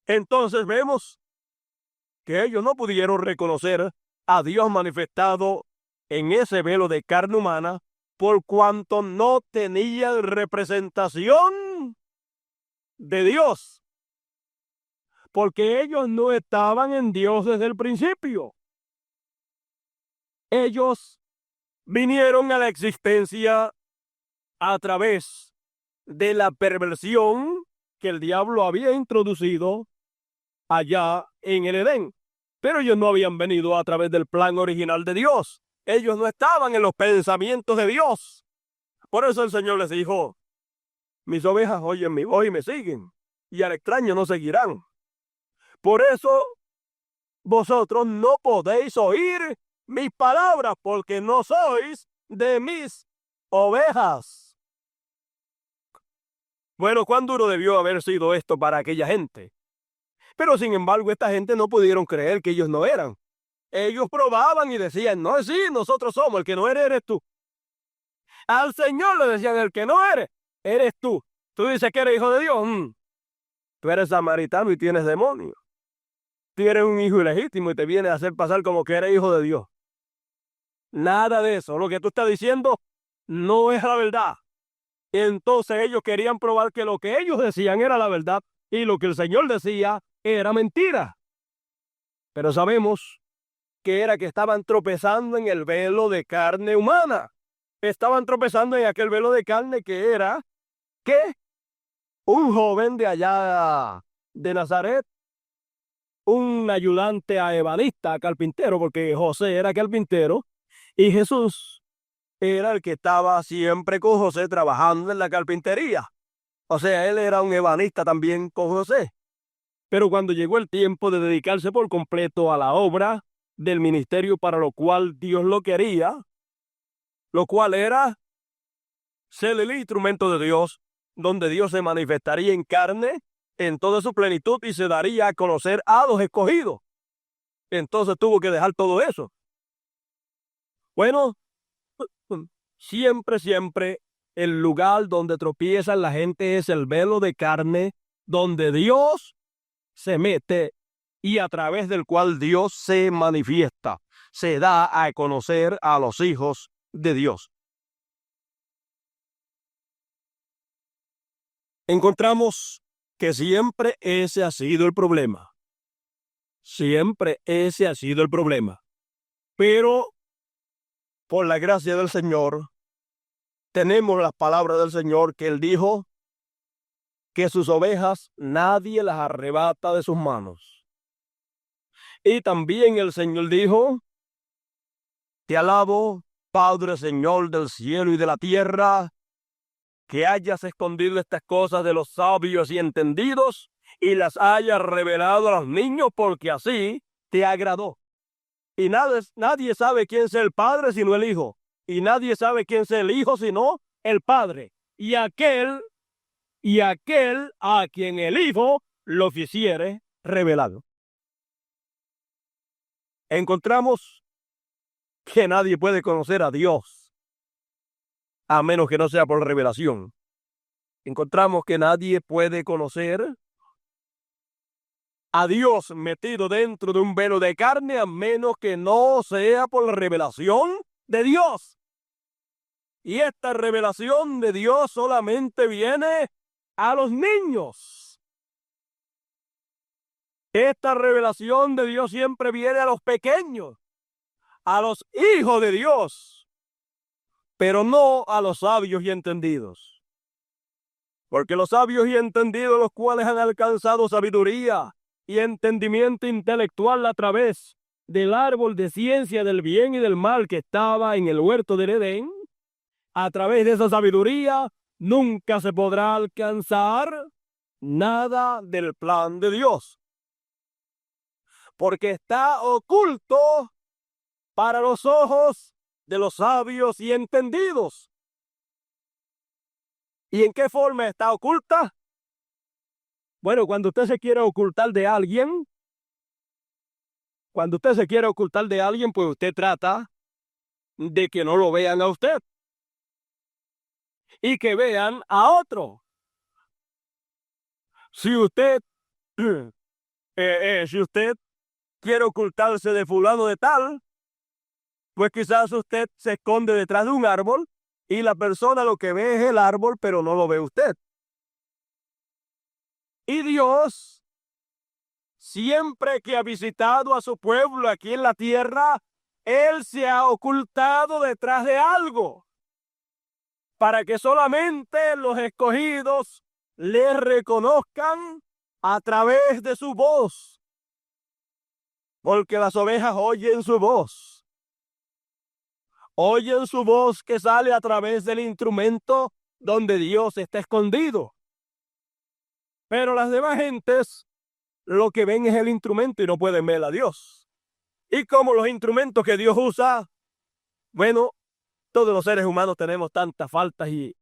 Entonces vemos que ellos no pudieron reconocer a Dios manifestado en ese velo de carne humana, por cuanto no tenían representación de Dios, porque ellos no estaban en Dios desde el principio. Ellos vinieron a la existencia a través de la perversión que el diablo había introducido allá en el Edén. Pero ellos no habían venido a través del plan original de Dios. Ellos no estaban en los pensamientos de Dios. Por eso el Señor les dijo: mis ovejas oyen mi voz y me siguen, y al extraño no seguirán. Por eso vosotros no podéis oír mis palabras, porque no sois de mis ovejas. Bueno, cuán duro debió haber sido esto para aquella gente. Pero sin embargo, esta gente no pudieron creer que ellos no eran. Ellos probaban y decían: no, sí, nosotros somos, el que no eres tú. Al Señor le decían: el que no eres tú. Tú dices que eres hijo de Dios. Tú eres samaritano y tienes demonios. Tú eres un hijo ilegítimo y te vienes a hacer pasar como que eres hijo de Dios. Nada de eso. Lo que tú estás diciendo no es la verdad. Entonces ellos querían probar que lo que ellos decían era la verdad y lo que el Señor decía era mentira. Pero sabemos que era que estaban tropezando en el velo de carne humana. Estaban tropezando en aquel velo de carne que era, ¿qué? Un joven de allá de Nazaret, un ayudante a ebanista, carpintero, porque José era carpintero, y Jesús era el que estaba siempre con José trabajando en la carpintería. O sea, él era un ebanista también con José. Pero cuando llegó el tiempo de dedicarse por completo a la obra del ministerio para lo cual Dios lo quería, lo cual era ser el instrumento de Dios, donde Dios se manifestaría en carne en toda su plenitud y se daría a conocer a los escogidos. Entonces tuvo que dejar todo eso. Bueno, siempre el lugar donde tropieza la gente es el velo de carne, donde Dios se mete y a través del cual Dios se manifiesta, se da a conocer a los hijos de Dios. Encontramos que siempre ese ha sido el problema. Siempre ese ha sido el problema. Pero por la gracia del Señor, tenemos las palabras del Señor que Él dijo que sus ovejas nadie las arrebata de sus manos. Y también el Señor dijo: te alabo, Padre, Señor del cielo y de la tierra, que hayas escondido estas cosas de los sabios y entendidos y las hayas revelado a los niños, porque así te agradó. Y nadie sabe quién sea el Padre sino el Hijo, y nadie sabe quién sea el Hijo sino el Padre, y aquel a quien el Hijo lo quisiere revelado. Encontramos que nadie puede conocer a Dios a menos que no sea por revelación. Encontramos que nadie puede conocer a Dios metido dentro de un velo de carne a menos que no sea por la revelación de Dios. Y esta revelación de Dios solamente viene a los niños. Esta revelación de Dios siempre viene a los pequeños, a los hijos de Dios, pero no a los sabios y entendidos. Porque los sabios y entendidos, los cuales han alcanzado sabiduría y entendimiento intelectual a través del árbol de ciencia del bien y del mal que estaba en el huerto del Edén, a través de esa sabiduría nunca se podrá alcanzar nada del plan de Dios, porque está oculto para los ojos de los sabios y entendidos. ¿Y en qué forma está oculta? Bueno, cuando usted se quiere ocultar de alguien, pues usted trata de que no lo vean a usted y que vean a otro. Si usted quiere ocultarse de fulano de tal, pues quizás usted se esconde detrás de un árbol y la persona lo que ve es el árbol, pero no lo ve usted. Y Dios, siempre que ha visitado a su pueblo aquí en la tierra, Él se ha ocultado detrás de algo, para que solamente los escogidos le reconozcan a través de su voz, porque las ovejas oyen su voz que sale a través del instrumento donde Dios está escondido. Pero las demás gentes lo que ven es el instrumento y no pueden ver a Dios. Y como los instrumentos que Dios usa, bueno, todos los seres humanos tenemos tantas faltas y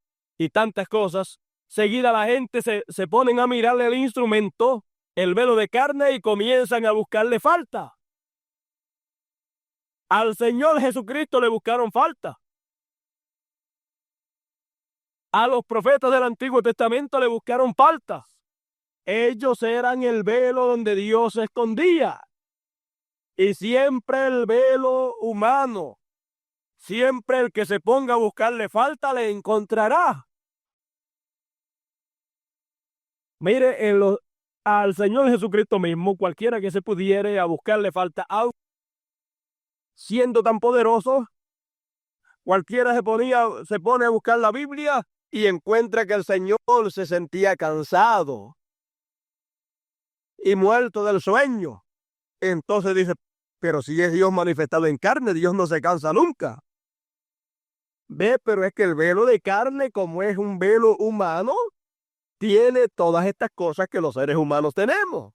tantas cosas. Seguida la gente se ponen a mirarle el instrumento, el velo de carne, y comienzan a buscarle falta. Al Señor Jesucristo le buscaron falta. A los profetas del Antiguo Testamento le buscaron faltas. Ellos eran el velo donde Dios se escondía. Y siempre el velo humano, siempre el que se ponga a buscarle falta le encontrará. Mire, al Señor Jesucristo mismo, cualquiera que se pudiere a buscarle falta, siendo tan poderoso, cualquiera se pone a buscar la Biblia y encuentra que el Señor se sentía cansado y muerto del sueño. Entonces dice, pero si es Dios manifestado en carne, Dios no se cansa nunca. Ve, pero es que el velo de carne, como es un velo humano, tiene todas estas cosas que los seres humanos tenemos.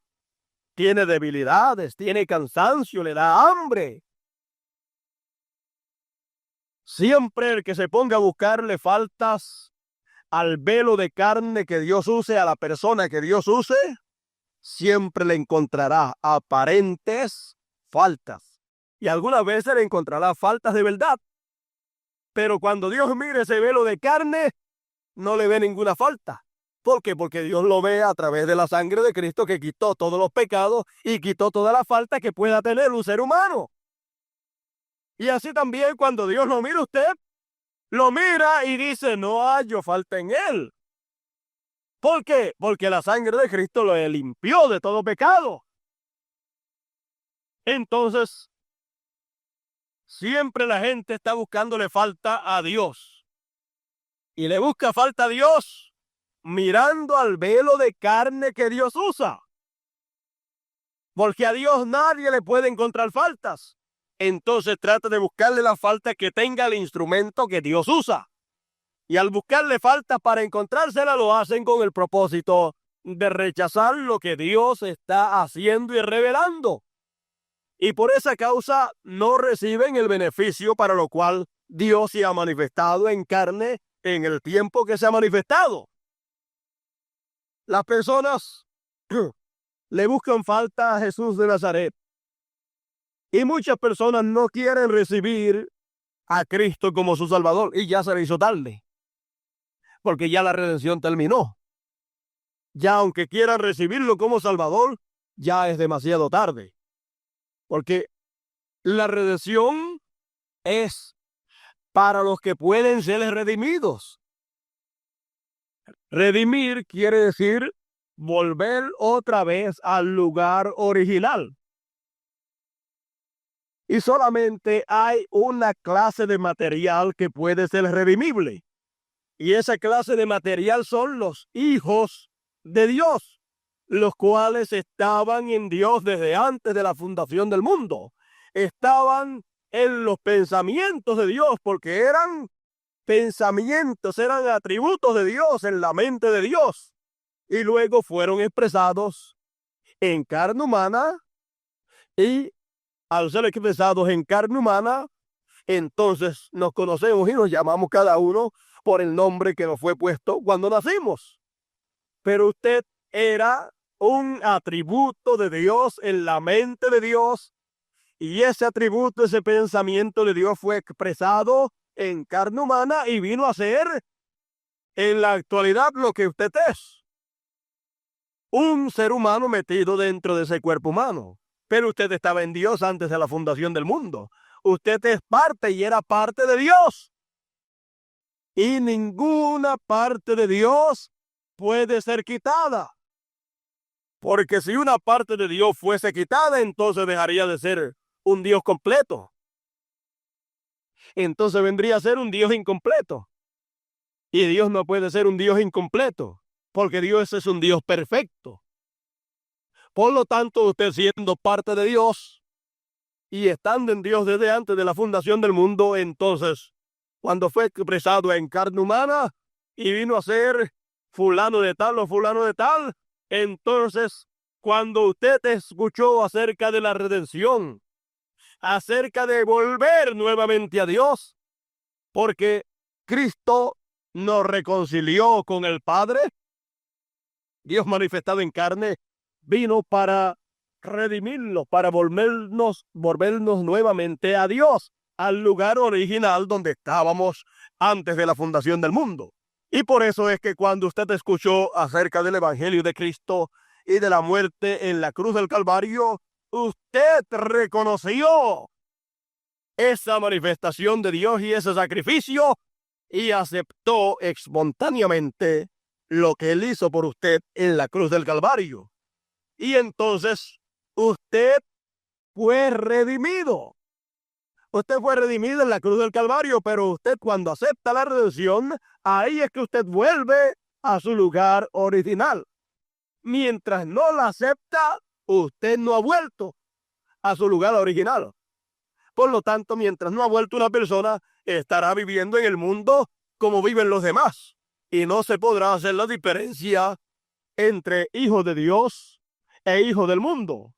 Tiene debilidades, tiene cansancio, le da hambre. Siempre el que se ponga a buscarle faltas al velo de carne que Dios use, a la persona que Dios use, siempre le encontrará aparentes faltas. Y algunas veces le encontrará faltas de verdad. Pero cuando Dios mire ese velo de carne, no le ve ninguna falta. ¿Por qué? Porque Dios lo ve a través de la sangre de Cristo, que quitó todos los pecados y quitó toda la falta que pueda tener un ser humano. Y así también cuando Dios lo mira a usted, lo mira y dice, no hallo falta en él. ¿Por qué? Porque la sangre de Cristo lo limpió de todo pecado. Entonces, siempre la gente está buscándole falta a Dios. Y le busca falta a Dios mirando al velo de carne que Dios usa. Porque a Dios nadie le puede encontrar faltas. Entonces trata de buscarle la falta que tenga el instrumento que Dios usa. Y al buscarle faltas para encontrársela, lo hacen con el propósito de rechazar lo que Dios está haciendo y revelando. Y por esa causa no reciben el beneficio para lo cual Dios se ha manifestado en carne en el tiempo que se ha manifestado. Las personas le buscan falta a Jesús de Nazaret. Y muchas personas no quieren recibir a Cristo como su Salvador. Y ya se le hizo tarde. Porque ya la redención terminó. Ya aunque quieran recibirlo como Salvador, ya es demasiado tarde. Porque la redención es para los que pueden ser redimidos. Redimir quiere decir volver otra vez al lugar original. Y solamente hay una clase de material que puede ser redimible. Y esa clase de material son los hijos de Dios, los cuales estaban en Dios desde antes de la fundación del mundo. Estaban en los pensamientos de Dios, porque eran pensamientos, eran atributos de Dios en la mente de Dios. Y luego fueron expresados en carne humana, y al ser expresados en carne humana, entonces nos conocemos y nos llamamos cada uno por el nombre que nos fue puesto cuando nacimos. Pero usted era un atributo de Dios en la mente de Dios, y ese atributo, ese pensamiento de Dios fue expresado en carne humana y vino a ser en la actualidad lo que usted es. Un ser humano metido dentro de ese cuerpo humano. Pero usted estaba en Dios antes de la fundación del mundo. Usted es parte y era parte de Dios. y ninguna parte de Dios puede ser quitada. Porque si una parte de Dios fuese quitada, entonces dejaría de ser un Dios completo. Entonces vendría a ser un Dios incompleto. Y Dios no puede ser un Dios incompleto, porque Dios es un Dios perfecto. Por lo tanto, usted siendo parte de Dios y estando en Dios desde antes de la fundación del mundo, entonces, cuando fue expresado en carne humana y vino a ser fulano de tal o fulano de tal, entonces, cuando usted escuchó acerca de la redención, acerca de volver nuevamente a Dios, porque Cristo nos reconcilió con el Padre, Dios manifestado en carne, vino para redimirnos, para volvernos nuevamente a Dios, al lugar original donde estábamos antes de la fundación del mundo. Y por eso es que cuando usted escuchó acerca del Evangelio de Cristo y de la muerte en la cruz del Calvario, usted reconoció esa manifestación de Dios y ese sacrificio y aceptó espontáneamente lo que Él hizo por usted en la cruz del Calvario. Y entonces usted fue redimido. Usted fue redimido en la cruz del Calvario, pero usted cuando acepta la redención, ahí es que usted vuelve a su lugar original. Mientras no la acepta, usted no ha vuelto a su lugar original. Por lo tanto, mientras no ha vuelto una persona, estará viviendo en el mundo como viven los demás. Y no se podrá hacer la diferencia entre hijo de Dios e hijo del mundo.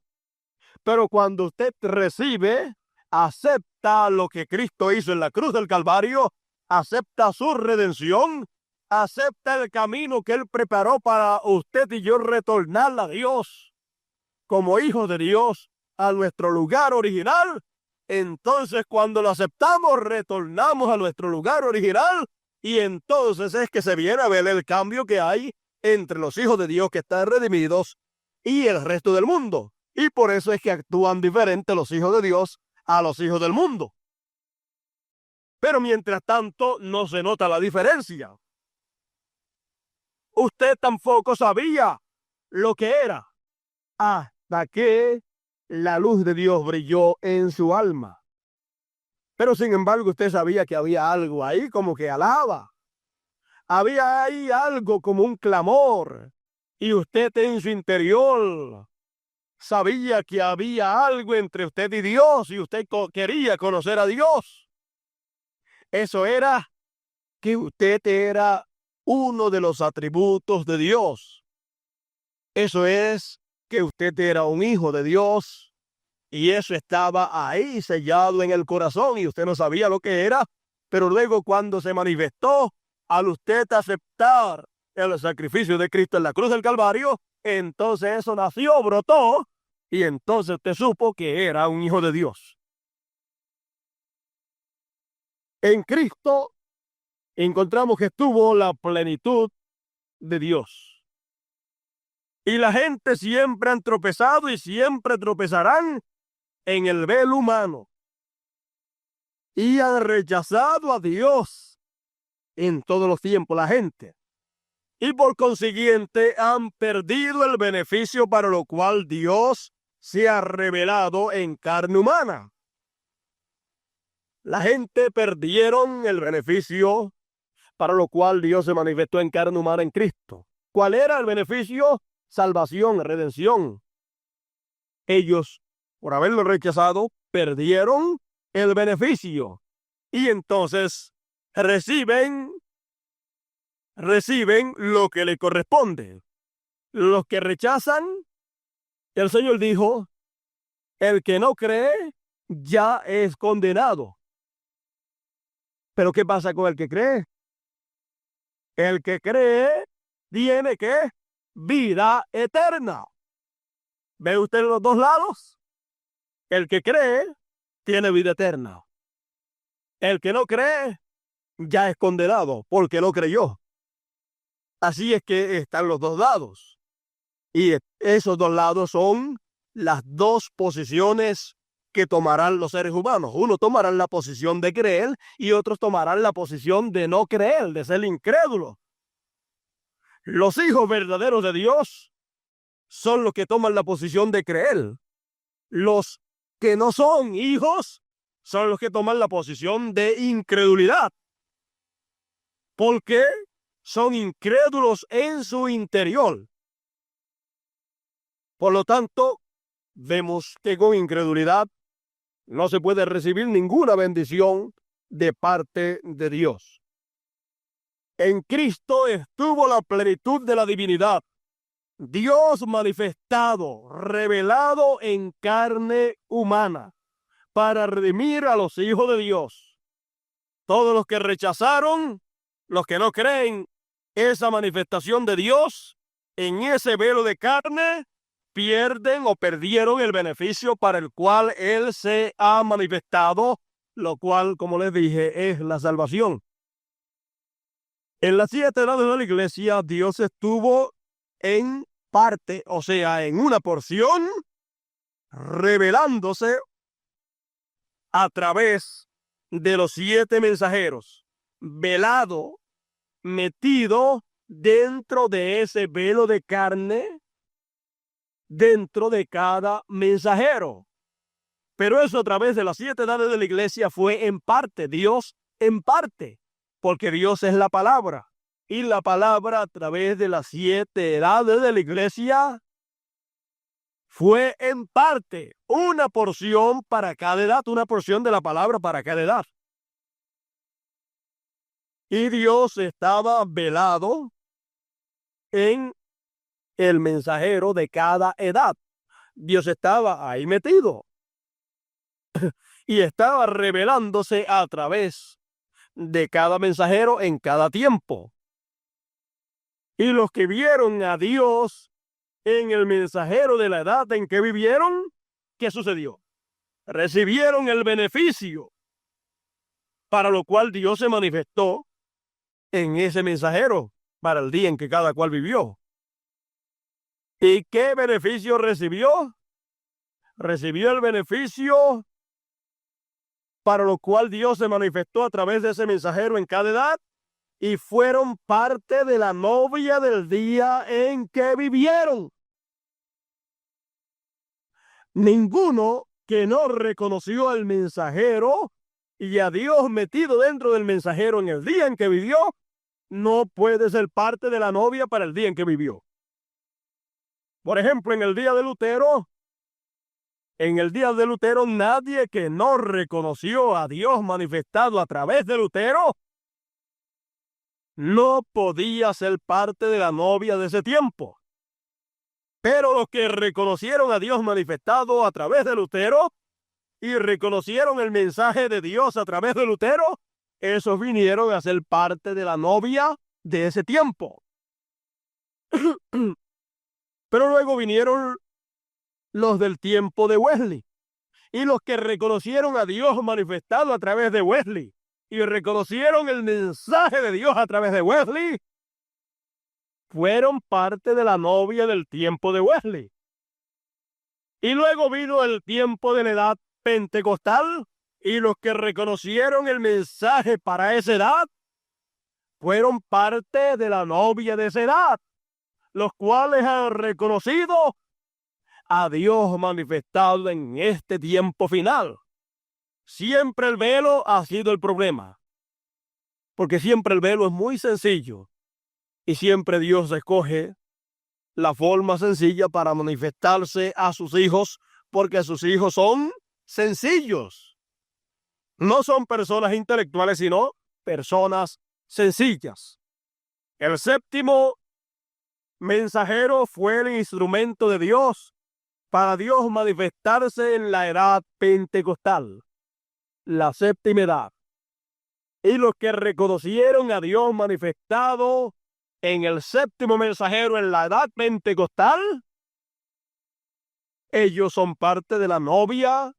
Pero cuando usted recibe, acepta lo que Cristo hizo en la cruz del Calvario, acepta su redención, acepta el camino que Él preparó para usted y yo retornar a Dios como hijos de Dios a nuestro lugar original. Entonces, cuando lo aceptamos, retornamos a nuestro lugar original y entonces es que se viene a ver el cambio que hay entre los hijos de Dios que están redimidos y el resto del mundo. Y por eso es que actúan diferente los hijos de Dios a los hijos del mundo. Pero mientras tanto, no se nota la diferencia. Usted tampoco sabía lo que era hasta que la luz de Dios brilló en su alma. Pero sin embargo, usted sabía que había algo ahí como que alaba. Había ahí algo como un clamor. Y usted en su interior sabía que había algo entre usted y Dios y usted quería conocer a Dios. Eso era que usted era uno de los atributos de Dios. Eso es que usted era un hijo de Dios y eso estaba ahí sellado en el corazón y usted no sabía lo que era, pero luego cuando se manifestó, al usted aceptar el sacrificio de Cristo en la cruz del Calvario, entonces eso nació, brotó, y entonces usted supo que era un hijo de Dios. En Cristo encontramos que estuvo la plenitud de Dios. Y la gente siempre han tropezado y siempre tropezarán en el velo humano. Y han rechazado a Dios en todos los tiempos la gente. Y por consiguiente han perdido el beneficio para lo cual Dios se ha revelado en carne humana. La gente perdieron el beneficio para lo cual Dios se manifestó en carne humana en Cristo. ¿Cuál era el beneficio? Salvación, redención. Ellos, por haberlo rechazado, perdieron el beneficio. Y entonces reciben lo que le corresponde. Los que rechazan, el Señor dijo, el que no cree ya es condenado. Pero ¿qué pasa con el que cree? El que cree tiene ¿qué? Vida eterna. ¿Ve usted los dos lados? El que cree tiene vida eterna. El que no cree ya es condenado porque no creyó. Así es que están los dos lados. Y esos dos lados son las dos posiciones que tomarán los seres humanos. Unos tomarán la posición de creer y otros tomarán la posición de no creer, de ser incrédulo. Los hijos verdaderos de Dios son los que toman la posición de creer. Los que no son hijos son los que toman la posición de incredulidad, porque son incrédulos en su interior. Por lo tanto, vemos que con incredulidad no se puede recibir ninguna bendición de parte de Dios. En Cristo estuvo la plenitud de la divinidad, Dios manifestado, revelado en carne humana, para redimir a los hijos de Dios. Todos los que rechazaron, los que no creen esa manifestación de Dios en ese velo de carne, pierden o perdieron el beneficio para el cual Él se ha manifestado, lo cual, como les dije, es la salvación. En las 7 edades de la iglesia, Dios estuvo en parte, o sea, en una porción, revelándose a través de los 7 mensajeros, velado, metido dentro de ese velo de carne, dentro de cada mensajero. Pero eso a través de las 7 edades de la iglesia fue en parte, Dios en parte, porque Dios es la palabra. Y la palabra a través de las 7 edades de la iglesia fue en parte una porción para cada edad, una porción de la palabra para cada edad. Y Dios estaba velado en el mensajero de cada edad. Dios estaba ahí metido y estaba revelándose a través de cada mensajero en cada tiempo. Y los que vieron a Dios en el mensajero de la edad en que vivieron, ¿qué sucedió? Recibieron el beneficio para lo cual Dios se manifestó en ese mensajero para el día en que cada cual vivió. ¿Y qué beneficio recibió? Recibió el beneficio para lo cual Dios se manifestó a través de ese mensajero en cada edad, y fueron parte de la novia del día en que vivieron. Ninguno que no reconoció al mensajero y a Dios metido dentro del mensajero en el día en que vivió, no puede ser parte de la novia para el día en que vivió. Por ejemplo, en el día de Lutero, nadie que no reconoció a Dios manifestado a través de Lutero no podía ser parte de la novia de ese tiempo. Pero los que reconocieron a Dios manifestado a través de Lutero y reconocieron el mensaje de Dios a través de Lutero, esos vinieron a ser parte de la novia de ese tiempo. Pero luego vinieron los del tiempo de Wesley, y los que reconocieron a Dios manifestado a través de Wesley y reconocieron el mensaje de Dios a través de Wesley, fueron parte de la novia del tiempo de Wesley. Y luego vino el tiempo de la edad pentecostal, y los que reconocieron el mensaje para esa edad fueron parte de la novia de esa edad, los cuales han reconocido a Dios manifestado en este tiempo final. Siempre el velo ha sido el problema, porque siempre el velo es muy sencillo y siempre Dios escoge la forma sencilla para manifestarse a sus hijos, porque sus hijos son sencillos. No son personas intelectuales, sino personas sencillas. El séptimo mensajero fue el instrumento de Dios para Dios manifestarse en la edad pentecostal, la séptima edad. Y los que reconocieron a Dios manifestado en el séptimo mensajero en la edad pentecostal, ellos son parte de la novia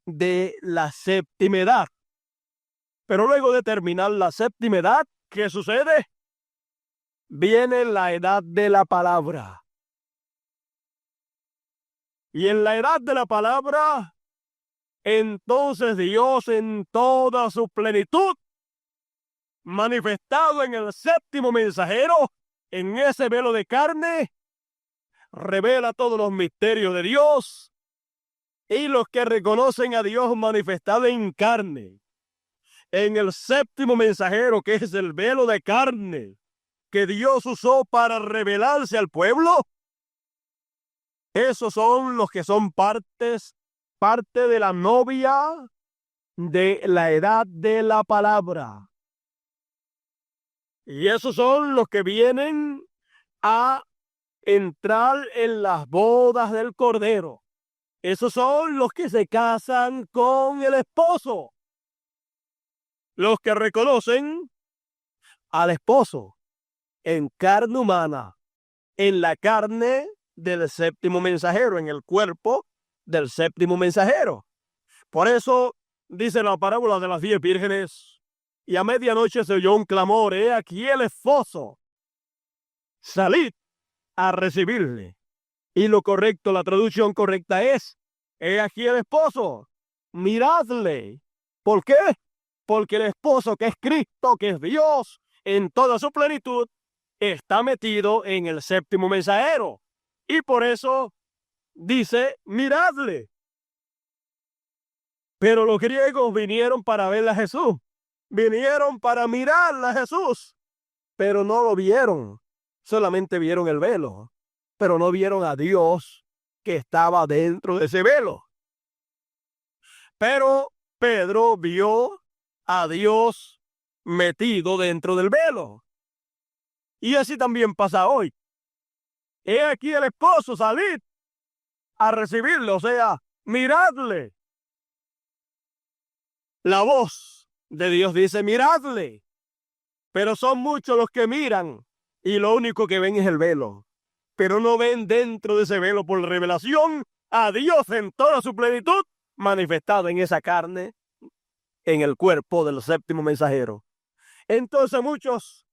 de la séptima edad. Pero luego de terminar la séptima edad, ¿qué sucede? Viene la edad de la palabra. Y en la edad de la palabra, entonces Dios en toda su plenitud, manifestado en el séptimo mensajero, en ese velo de carne, revela todos los misterios de Dios, y los que reconocen a Dios manifestado en carne, en el séptimo mensajero, que es el velo de carne que Dios usó para revelarse al pueblo, esos son los que son parte de la novia de la edad de la palabra. Y esos son los que vienen a entrar en las bodas del Cordero. Esos son los que se casan con el esposo. Los que reconocen al esposo en carne humana, en la carne del séptimo mensajero, en el cuerpo del séptimo mensajero. Por eso dice la parábola de las 10 vírgenes: y a medianoche se oyó un clamor, he aquí el esposo, salid a recibirle. Y lo correcto, la traducción correcta es, he aquí el esposo, miradle. ¿Por qué? Porque el esposo, que es Cristo, que es Dios en toda su plenitud, está metido en el séptimo mensajero. Y por eso dice, miradle. Pero los griegos vinieron para ver a Jesús. Vinieron para mirar a Jesús, pero no lo vieron. Solamente vieron el velo, pero no vieron a Dios que estaba dentro de ese velo. Pero Pedro vio a Dios metido dentro del velo. Y así también pasa hoy. He aquí el esposo, salid a recibirlo, o sea, miradle. La voz de Dios dice, miradle. Pero son muchos los que miran y lo único que ven es el velo. Pero no ven dentro de ese velo por revelación a Dios en toda su plenitud, manifestado en esa carne, en el cuerpo del séptimo mensajero. Entonces muchos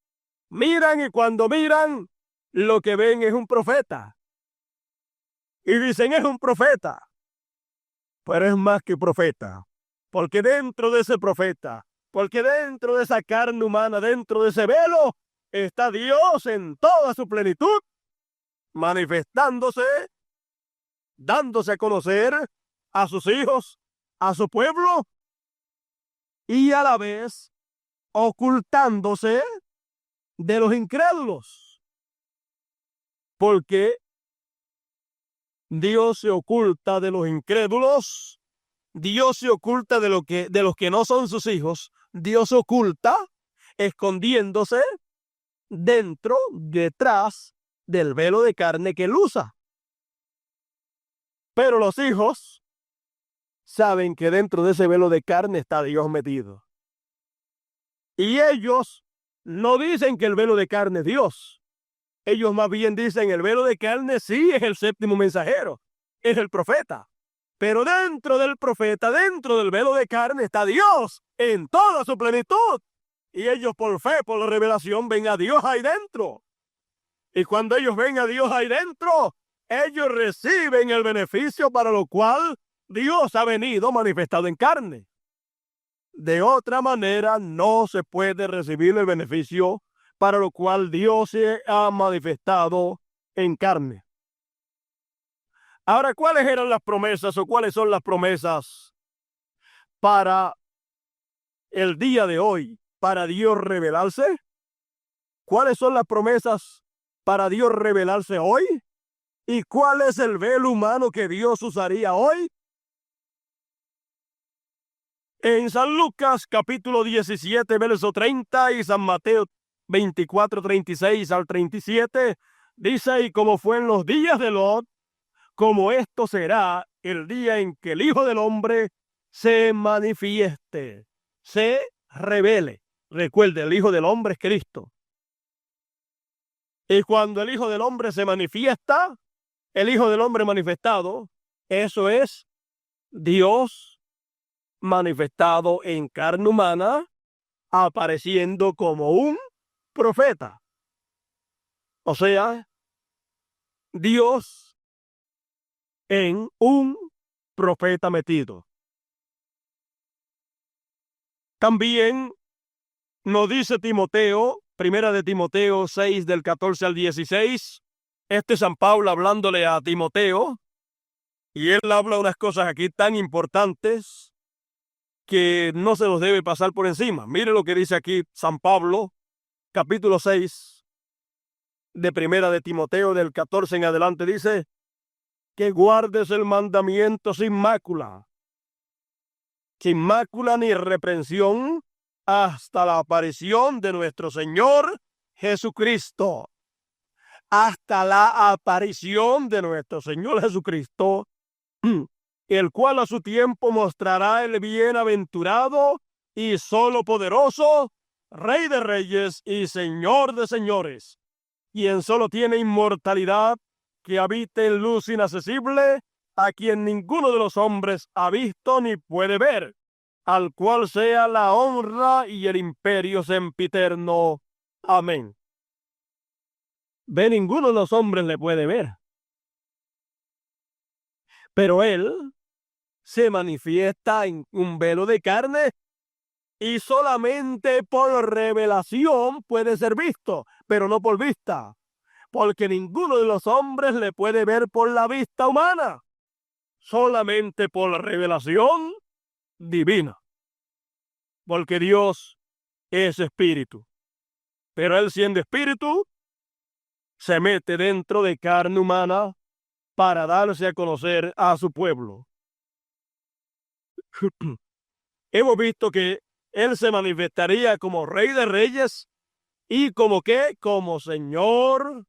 miran, y cuando miran, lo que ven es un profeta. Y dicen, es un profeta. Pero es más que profeta. Porque dentro de ese profeta, porque dentro de esa carne humana, dentro de ese velo, está Dios en toda su plenitud, manifestándose, dándose a conocer a sus hijos, a su pueblo, y a la vez ocultándose de los incrédulos. Porque Dios se oculta de los incrédulos, Dios se oculta de los que no son sus hijos, Dios se oculta escondiéndose detrás del velo de carne que él usa. Pero los hijos saben que dentro de ese velo de carne está Dios metido. Y ellos no dicen que el velo de carne es Dios. Ellos más bien dicen, el velo de carne sí es el séptimo mensajero, es el profeta. Pero dentro del profeta, dentro del velo de carne, está Dios en toda su plenitud. Y ellos por fe, por la revelación, ven a Dios ahí dentro. Y cuando ellos ven a Dios ahí dentro, ellos reciben el beneficio para lo cual Dios ha venido manifestado en carne. De otra manera, no se puede recibir el beneficio para lo cual Dios se ha manifestado en carne. Ahora, ¿cuáles eran las promesas o cuáles son las promesas para el día de hoy, para Dios revelarse? ¿Cuáles son las promesas para Dios revelarse hoy? ¿Y cuál es el velo humano que Dios usaría hoy? En San Lucas capítulo 17, verso 30 y San Mateo 24, 36 al 37, dice, y como fue en los días de Lot, como esto será el día en que el Hijo del Hombre se manifieste, se revele. Recuerde, el Hijo del Hombre es Cristo. Y cuando el Hijo del Hombre se manifiesta, el Hijo del Hombre manifestado, eso es Dios manifestado en carne humana, apareciendo como un profeta. O sea, Dios en un profeta metido. También nos dice Timoteo, primera de Timoteo 6, del 14 al 16, este San Pablo hablándole a Timoteo, y él habla unas cosas aquí tan importantes que no se los debe pasar por encima. Mire lo que dice aquí San Pablo, capítulo 6, de primera de Timoteo, del 14 en adelante, dice que guardes el mandamiento sin mácula ni reprensión, hasta la aparición de nuestro Señor Jesucristo. Hasta la aparición de nuestro Señor Jesucristo, el cual a su tiempo mostrará el bienaventurado y solo poderoso, Rey de reyes y Señor de señores, quien solo tiene inmortalidad, que habita en luz inaccesible, a quien ninguno de los hombres ha visto ni puede ver, al cual sea la honra y el imperio sempiterno. Amén. Ve, ninguno de los hombres le puede ver, pero él se manifiesta en un velo de carne y solamente por revelación puede ser visto, pero no por vista, porque ninguno de los hombres le puede ver por la vista humana, solamente por la revelación divina, porque Dios es espíritu, pero él, siendo espíritu, se mete dentro de carne humana para darse a conocer a su pueblo. Hemos visto que él se manifestaría como Rey de reyes y como Señor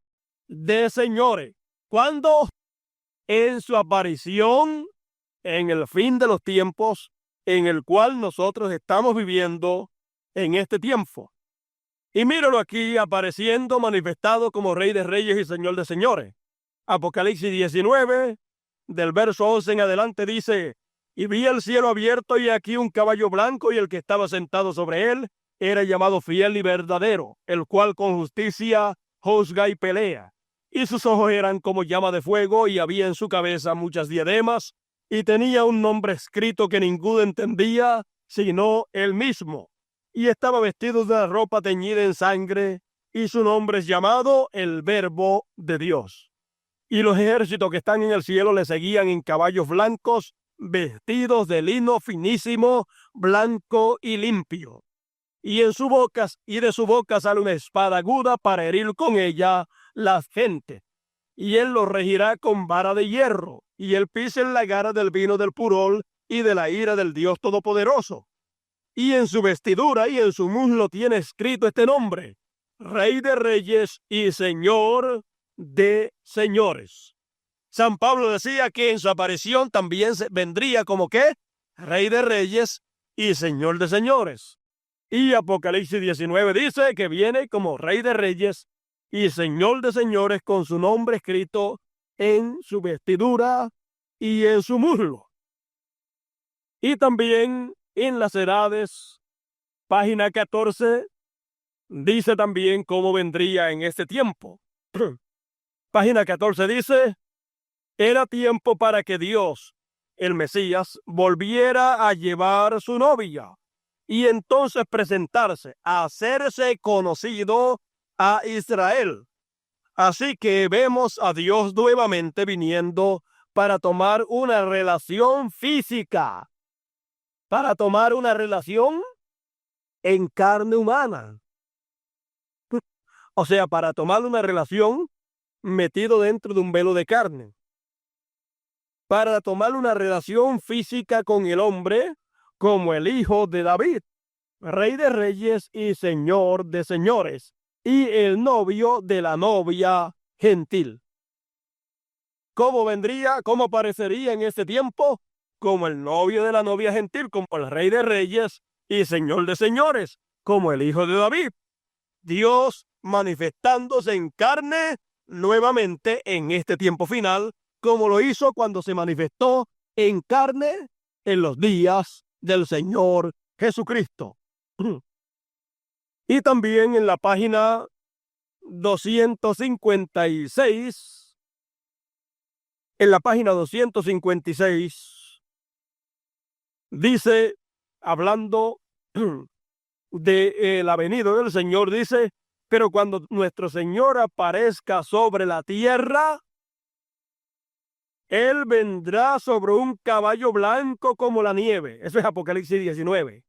de señores. ¿Cuándo? En su aparición en el fin de los tiempos, en el cual nosotros estamos viviendo en este tiempo. Y míralo aquí apareciendo, manifestado como Rey de reyes y Señor de señores. Apocalipsis 19, del verso 11 en adelante, dice: y vi el cielo abierto, y aquí un caballo blanco, y el que estaba sentado sobre él era llamado Fiel y Verdadero, el cual con justicia juzga y pelea. Y sus ojos eran como llama de fuego, y había en su cabeza muchas diademas, y tenía un nombre escrito que ninguno entendía, sino él mismo. Y estaba vestido de una ropa teñida en sangre, y su nombre es llamado el Verbo de Dios. Y los ejércitos que están en el cielo le seguían en caballos blancos, vestidos de lino finísimo, blanco y limpio. Y de su boca sale una espada aguda para herir con ella las gentes. Y él los regirá con vara de hierro, y él pisa en la gara del vino del furor y de la ira del Dios Todopoderoso. Y en su vestidura y en su muslo tiene escrito este nombre: Rey de reyes y Señor de señores. San Pablo decía que en su aparición también vendría como Rey de reyes y Señor de señores. Y Apocalipsis 19 dice que viene como Rey de reyes y Señor de señores, con su nombre escrito en su vestidura y en su muslo. Y también en las edades, página 14, dice también cómo vendría en este tiempo. Página 14 dice: era tiempo para que Dios, el Mesías, volviera a llevar su novia y entonces presentarse, a hacerse conocido a Israel. Así que vemos a Dios nuevamente viniendo para tomar una relación física, para tomar una relación en carne humana. O sea, para tomar una relación metido dentro de un velo de carne. Para tomar una relación física con el hombre como el hijo de David, Rey de reyes y Señor de señores, y el novio de la novia gentil. ¿Cómo vendría? ¿Cómo aparecería en este tiempo? Como el novio de la novia gentil, como el Rey de reyes y Señor de señores, como el hijo de David. Dios manifestándose en carne nuevamente en este tiempo final, como lo hizo cuando se manifestó en carne en los días del Señor Jesucristo. Y también en la página 256, dice, hablando de la venida del Señor, dice, pero cuando nuestro Señor aparezca sobre la tierra, Él vendrá sobre un caballo blanco como la nieve. Eso es Apocalipsis 19.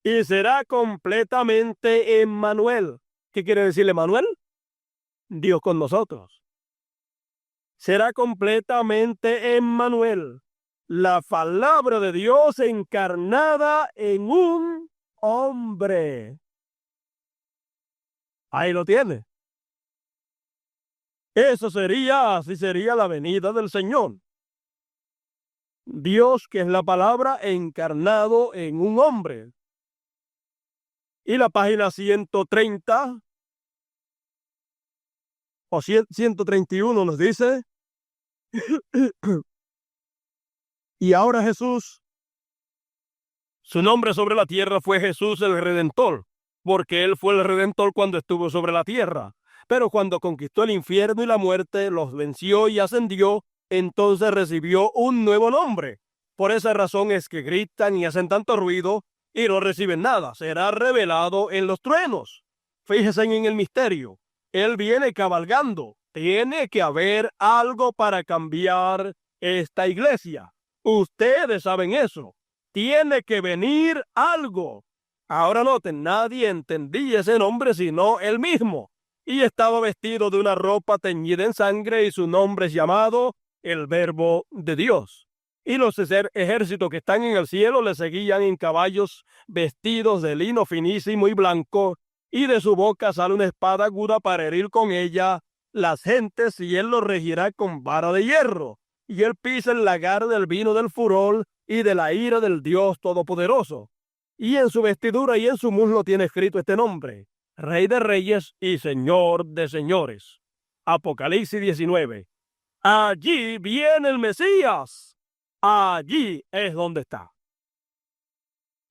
Y será completamente Emmanuel. ¿Qué quiere decir Emmanuel? Dios con nosotros. Será completamente Emmanuel, la palabra de Dios encarnada en un hombre. Ahí lo tiene. Así sería la venida del Señor. Dios, que es la palabra, encarnado en un hombre. Y la página 130 o 131 nos dice, y ahora Jesús, su nombre sobre la tierra fue Jesús el Redentor, porque Él fue el Redentor cuando estuvo sobre la tierra. Pero cuando conquistó el infierno y la muerte, los venció y ascendió, entonces recibió un nuevo nombre. Por esa razón es que gritan y hacen tanto ruido y no reciben nada. Será revelado en los truenos. Fíjense en el misterio. Él viene cabalgando. Tiene que haber algo para cambiar esta iglesia. Ustedes saben eso. Tiene que venir algo. Ahora noten, nadie entendía ese nombre sino él mismo. Y estaba vestido de una ropa teñida en sangre y su nombre es llamado el Verbo de Dios. Y los ejércitos que están en el cielo le seguían en caballos vestidos de lino finísimo y blanco, y de su boca sale una espada aguda para herir con ella las gentes, y él los regirá con vara de hierro. Y él pisa el lagar del vino del furor y de la ira del Dios Todopoderoso. Y en su vestidura y en su muslo tiene escrito este nombre: Rey de Reyes y Señor de Señores. Apocalipsis 19. Allí viene el Mesías. Allí es donde está.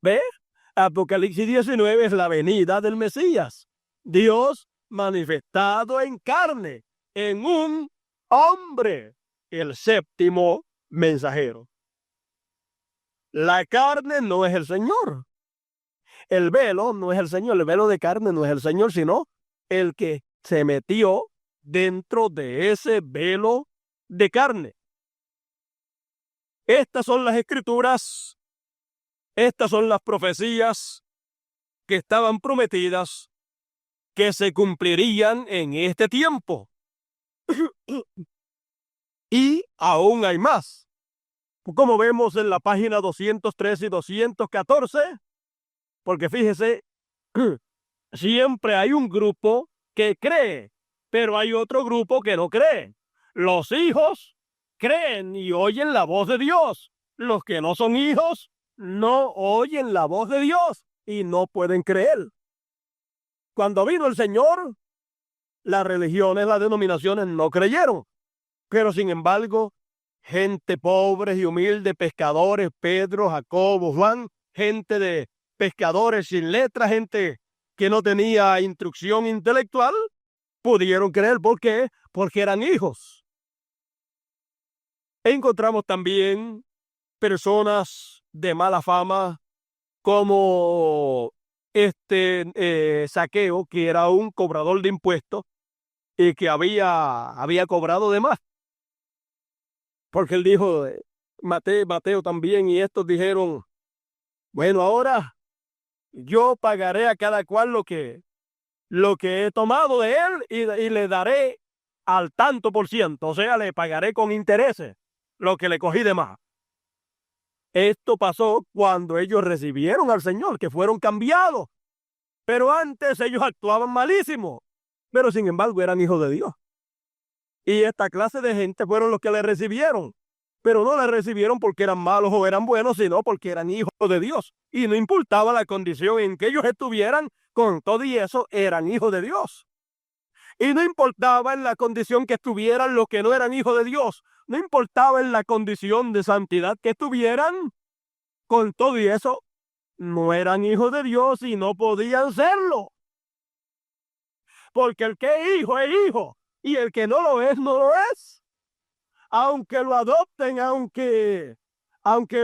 ¿Ve? Apocalipsis 19 es la venida del Mesías. Dios manifestado en carne, en un hombre, el séptimo mensajero. La carne no es el Señor. El velo no es el Señor, el velo de carne no es el Señor, sino el que se metió dentro de ese velo de carne. Estas son las escrituras, estas son las profecías que estaban prometidas, que se cumplirían en este tiempo. Y aún hay más. Como vemos en la página 213 y 214, porque fíjese, siempre hay un grupo que cree, pero hay otro grupo que no cree. Los hijos creen y oyen la voz de Dios. Los que no son hijos no oyen la voz de Dios y no pueden creer. Cuando vino el Señor, las religiones, las denominaciones no creyeron. Pero sin embargo, gente pobre y humilde, pescadores, Pedro, Jacobo, Juan, gente de pescadores sin letra, gente que no tenía instrucción intelectual, pudieron creer. ¿Por qué? Porque eran hijos. Encontramos también personas de mala fama como Zaqueo, que era un cobrador de impuestos y que había cobrado de más. Porque él dijo, Mateo también, y estos dijeron, bueno, ahora yo pagaré a cada cual lo que he tomado de él y le daré al tanto por ciento, o sea, le pagaré con intereses lo que le cogí de más. Esto pasó cuando ellos recibieron al Señor, que fueron cambiados. Pero antes ellos actuaban malísimo, pero sin embargo eran hijos de Dios. Y esta clase de gente fueron los que le recibieron. Pero no le recibieron porque eran malos o eran buenos, sino porque eran hijos de Dios. Y no importaba la condición en que ellos estuvieran, con todo y eso eran hijos de Dios. Y no importaba en la condición que estuvieran los que no eran hijos de Dios. No importaba en la condición de santidad que estuvieran, con todo y eso no eran hijos de Dios y no podían serlo. Porque el que es hijo, y el que no lo es, no lo es. Aunque lo adopten, aunque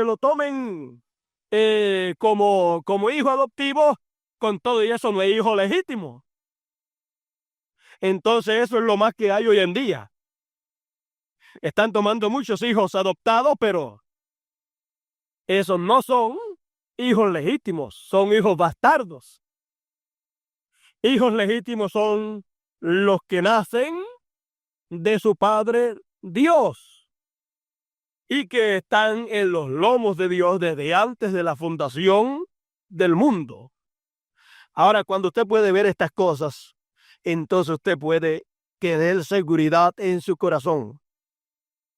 lo tomen como hijo adoptivo, con todo y eso no es hijo legítimo. Entonces eso es lo más que hay hoy en día. Están tomando muchos hijos adoptados, pero esos no son hijos legítimos, son hijos bastardos. Hijos legítimos son los que nacen de su Padre Dios y que están en los lomos de Dios desde antes de la fundación del mundo. Ahora, cuando usted puede ver estas cosas, entonces usted puede tener seguridad en su corazón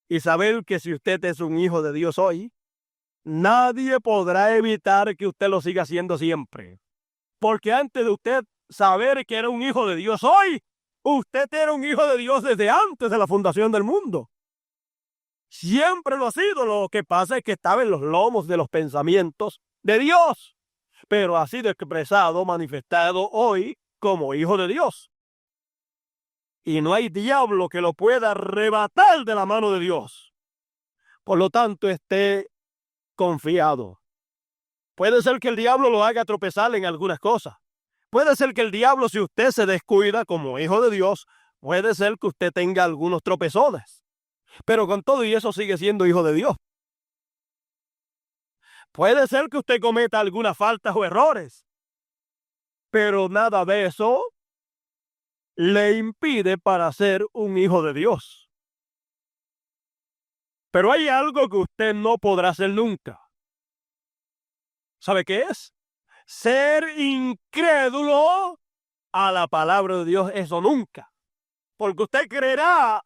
y saber que si usted es un hijo de Dios hoy, nadie podrá evitar que usted lo siga siendo siempre. Porque antes de usted saber que era un hijo de Dios hoy, usted era un hijo de Dios desde antes de la fundación del mundo. Siempre lo ha sido. Lo que pasa es que estaba en los lomos de los pensamientos de Dios, pero ha sido expresado, manifestado hoy como hijo de Dios. Y no hay diablo que lo pueda arrebatar de la mano de Dios. Por lo tanto, esté confiado. Puede ser que el diablo lo haga tropezar en algunas cosas. Puede ser que el diablo, si usted se descuida como hijo de Dios, puede ser que usted tenga algunos tropezones. Pero con todo y eso sigue siendo hijo de Dios. Puede ser que usted cometa algunas faltas o errores, pero nada de eso le impide para ser un hijo de Dios. Pero hay algo que usted no podrá hacer nunca. ¿Sabe qué es? Ser incrédulo a la palabra de Dios, eso nunca. Porque usted creerá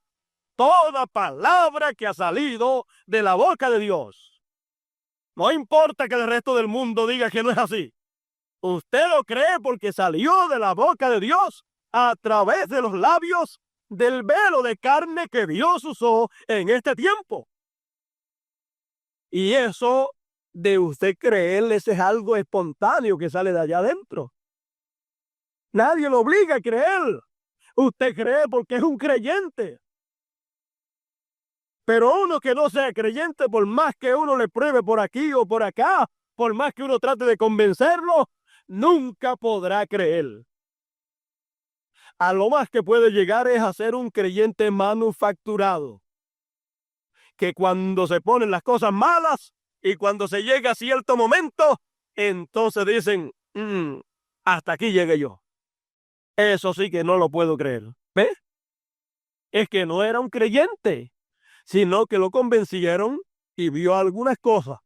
toda palabra que ha salido de la boca de Dios. No importa que el resto del mundo diga que no es así. Usted lo cree porque salió de la boca de Dios a través de los labios del velo de carne que Dios usó en este tiempo. Y eso de usted creerles es algo espontáneo que sale de allá adentro. Nadie lo obliga a creer. Usted cree porque es un creyente. Pero uno que no sea creyente, por más que uno le pruebe por aquí o por acá, por más que uno trate de convencerlo, nunca podrá creer. A lo más que puede llegar es a ser un creyente manufacturado, que cuando se ponen las cosas malas y cuando se llega a cierto momento, entonces dicen, hasta aquí llegué yo. Eso sí que no lo puedo creer. ¿Ves? Es que no era un creyente, sino que lo convencieron y vio algunas cosas,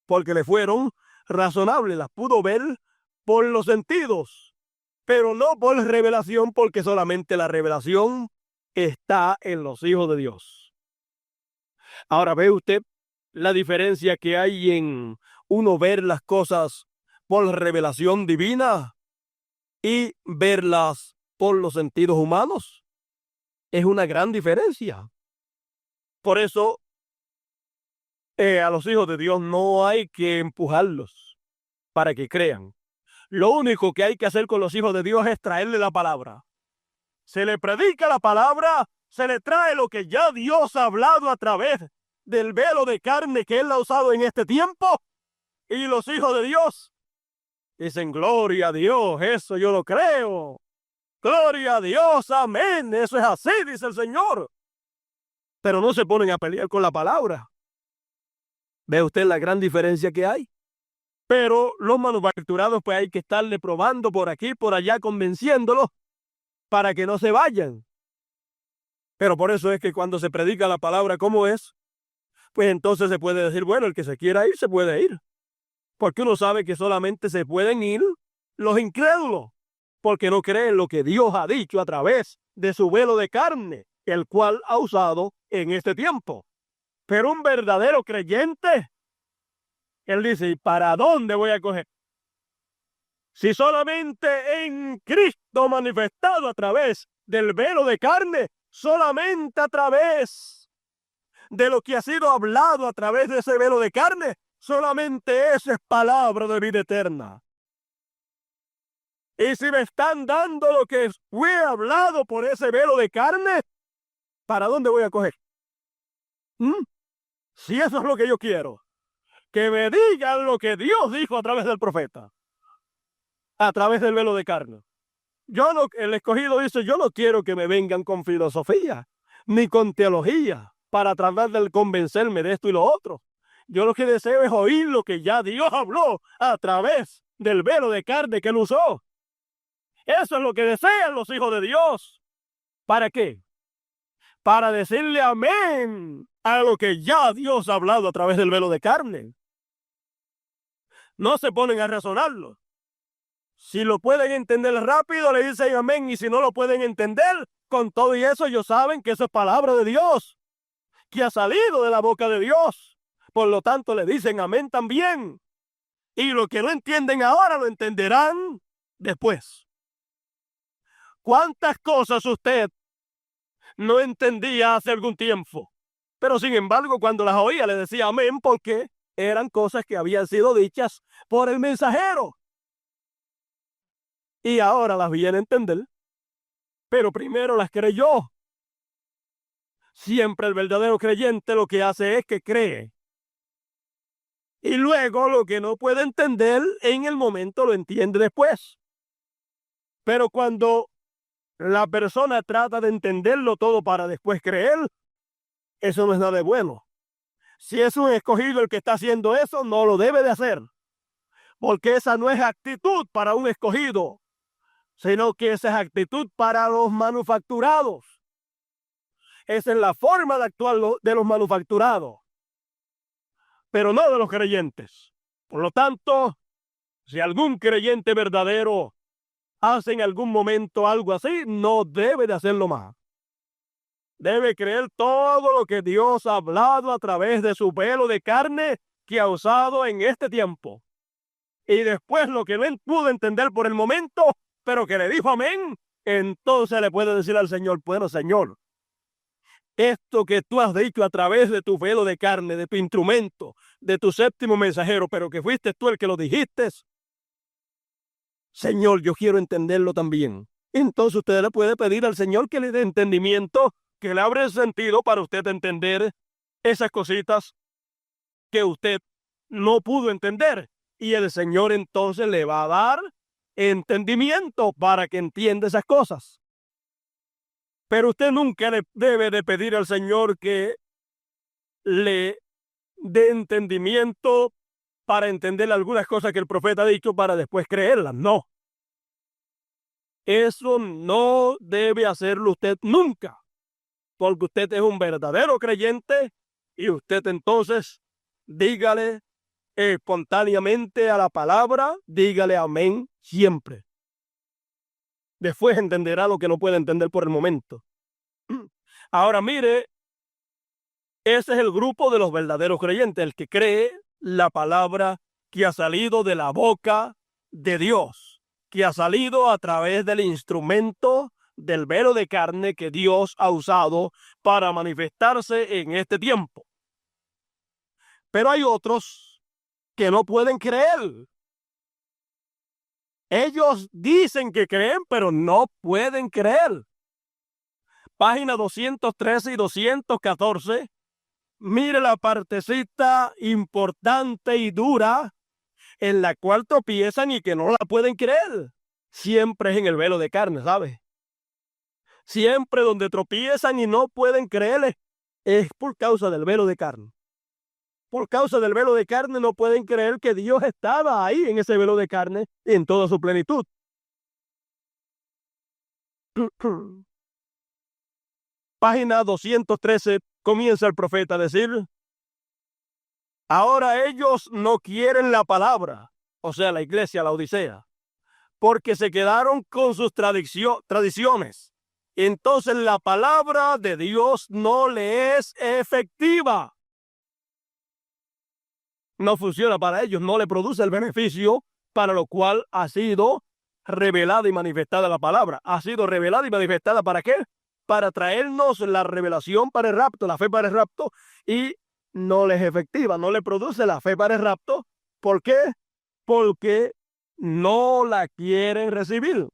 porque le fueron razonables, las pudo ver por los sentidos, pero no por revelación, porque solamente la revelación está en los hijos de Dios. Ahora ve usted la diferencia que hay en uno ver las cosas por revelación divina y verlas por los sentidos humanos. Es una gran diferencia. Por eso, a los hijos de Dios no hay que empujarlos para que crean. Lo único que hay que hacer con los hijos de Dios es traerle la palabra. Se le predica la palabra, se le trae lo que ya Dios ha hablado a través del velo de carne que Él ha usado en este tiempo, y los hijos de Dios dicen, gloria a Dios, eso yo lo creo. Gloria a Dios, amén, eso es así, dice el Señor. Pero no se ponen a pelear con la palabra. ¿Ve usted la gran diferencia que hay? Pero los manufacturados pues hay que estarle probando por aquí, por allá, convenciéndolos para que no se vayan. Pero por eso es que cuando se predica la palabra como es, pues entonces se puede decir, bueno, el que se quiera ir, se puede ir. Porque uno sabe que solamente se pueden ir los incrédulos, porque no creen lo que Dios ha dicho a través de su velo de carne, el cual ha usado en este tiempo. Pero un verdadero creyente, él dice, ¿y para dónde voy a coger? Si solamente en Cristo manifestado a través del velo de carne, solamente a través de lo que ha sido hablado a través de ese velo de carne, solamente eso es palabra de vida eterna. Y si me están dando lo que fue hablado por ese velo de carne, ¿para dónde voy a coger? Si eso es lo que yo quiero, que me digan lo que Dios dijo a través del profeta, a través del velo de carne. El escogido dice, yo no quiero que me vengan con filosofía, ni con teología, para tratar de convencerme de esto y lo otro. Yo lo que deseo es oír lo que ya Dios habló a través del velo de carne que él usó. Eso es lo que desean los hijos de Dios. ¿Para qué? Para decirle amén a lo que ya Dios ha hablado a través del velo de carne. No se ponen a razonarlo. Si lo pueden entender rápido, le dicen amén, y si no lo pueden entender, con todo y eso, ellos saben que eso es palabra de Dios, que ha salido de la boca de Dios. Por lo tanto, le dicen amén también. Y lo que no entienden ahora, lo entenderán después. ¿Cuántas cosas usted no entendía hace algún tiempo? Pero sin embargo, cuando las oía, le decía amén, porque eran cosas que habían sido dichas por el mensajero. Y ahora las viene a entender, pero primero las creyó. Siempre el verdadero creyente lo que hace es que cree. Y luego lo que no puede entender en el momento lo entiende después. Pero cuando la persona trata de entenderlo todo para después creer, eso no es nada de bueno. Si es un escogido el que está haciendo eso, no lo debe de hacer. Porque esa no es actitud para un escogido, sino que esa es actitud para los manufacturados. Esa es la forma de actuar de los manufacturados, pero no de los creyentes. Por lo tanto, si algún creyente verdadero hace en algún momento algo así, no debe de hacerlo más. Debe creer todo lo que Dios ha hablado a través de su velo de carne que ha usado en este tiempo. Y después lo que no pudo entender por el momento, pero que le dijo amén, entonces le puede decir al Señor, bueno, Señor, esto que tú has dicho a través de tu velo de carne, de tu instrumento, de tu séptimo mensajero, pero que fuiste tú el que lo dijiste, Señor, yo quiero entenderlo también. Entonces usted le puede pedir al Señor que le dé entendimiento, que le abra el sentido para usted entender esas cositas que usted no pudo entender. Y el Señor entonces le va a dar entendimiento para que entienda esas cosas. Pero usted nunca le debe de pedir al Señor que le dé entendimiento para entender algunas cosas que el profeta ha dicho para después creerlas. No. Eso no debe hacerlo usted nunca, porque usted es un verdadero creyente y usted entonces dígale espontáneamente a la palabra, dígale amén siempre. Después entenderá lo que no puede entender por el momento. Ahora mire, ese es el grupo de los verdaderos creyentes, el que cree la palabra que ha salido de la boca de Dios, que ha salido a través del instrumento del velo de carne que Dios ha usado para manifestarse en este tiempo. Pero hay otros que no pueden creer. Ellos dicen que creen, pero no pueden creer. Página 213 y 214. Mire la partecita importante y dura en la cual tropiezan y que no la pueden creer. Siempre es en el velo de carne, ¿sabe? Siempre donde tropiezan y no pueden creerle es por causa del velo de carne. Por causa del velo de carne no pueden creer que Dios estaba ahí en ese velo de carne en toda su plenitud. Página 213 comienza el profeta a decir: ahora ellos no quieren la palabra, o sea, la iglesia, la Odisea, porque se quedaron con sus tradiciones. Entonces la palabra de Dios no le es efectiva. No funciona para ellos, no le produce el beneficio para lo cual ha sido revelada y manifestada la palabra. Ha sido revelada y manifestada ¿para qué? Para traernos la revelación para el rapto, la fe para el rapto, y no les es efectiva, no le produce la fe para el rapto. ¿Por qué? Porque no la quieren recibir,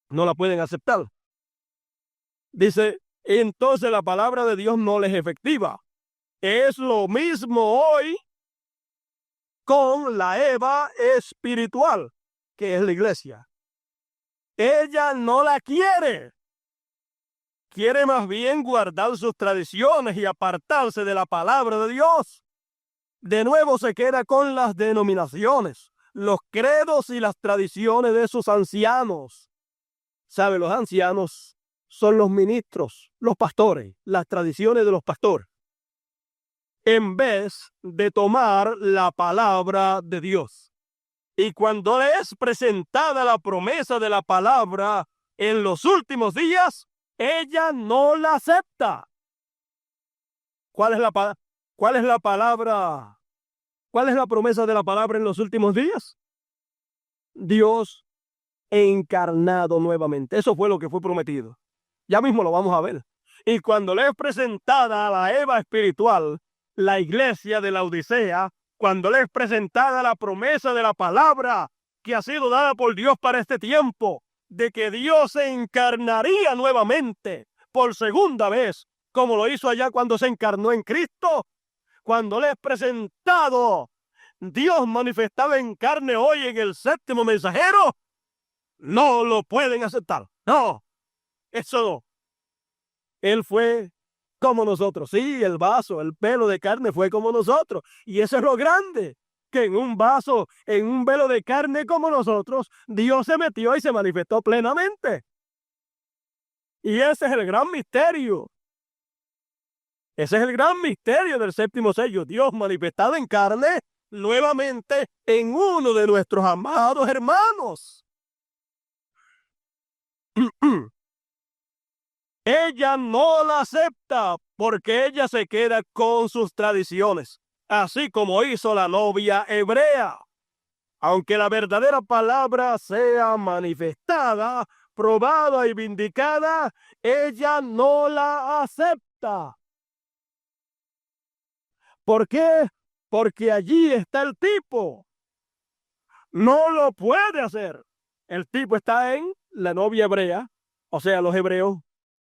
no la pueden aceptar. Dice, entonces la palabra de Dios no les es efectiva. Es lo mismo hoy con la Eva espiritual, que es la iglesia. Ella no la quiere. Quiere más bien guardar sus tradiciones y apartarse de la palabra de Dios. De nuevo se queda con las denominaciones, los credos y las tradiciones de sus ancianos. ¿Sabe? Los ancianos son los ministros, los pastores, las tradiciones de los pastores, en vez de tomar la palabra de Dios. Y cuando le es presentada la promesa de la palabra en los últimos días, ella no la acepta. ¿Cuál es la palabra? ¿Cuál es la promesa de la palabra en los últimos días? Dios encarnado nuevamente. Eso fue lo que fue prometido. Ya mismo lo vamos a ver. Y cuando le es presentada a la Eva espiritual, la iglesia de la Odisea, cuando le es presentada la promesa de la palabra que ha sido dada por Dios para este tiempo, de que Dios se encarnaría nuevamente por segunda vez, como lo hizo allá cuando se encarnó en Cristo, cuando le es presentado Dios manifestado en carne hoy en el séptimo mensajero, no lo pueden aceptar. No, eso no. Él fue como nosotros. Sí, el vaso, el velo de carne fue como nosotros. Y eso es lo grande, que en un vaso, en un velo de carne como nosotros, Dios se metió y se manifestó plenamente. Y ese es el gran misterio. Ese es el gran misterio del séptimo sello. Dios manifestado en carne nuevamente en uno de nuestros amados hermanos. Ella no la acepta porque ella se queda con sus tradiciones, así como hizo la novia hebrea. Aunque la verdadera palabra sea manifestada, probada y vindicada, ella no la acepta. ¿Por qué? Porque allí está el tipo. No lo puede hacer. El tipo está en la novia hebrea, o sea, los hebreos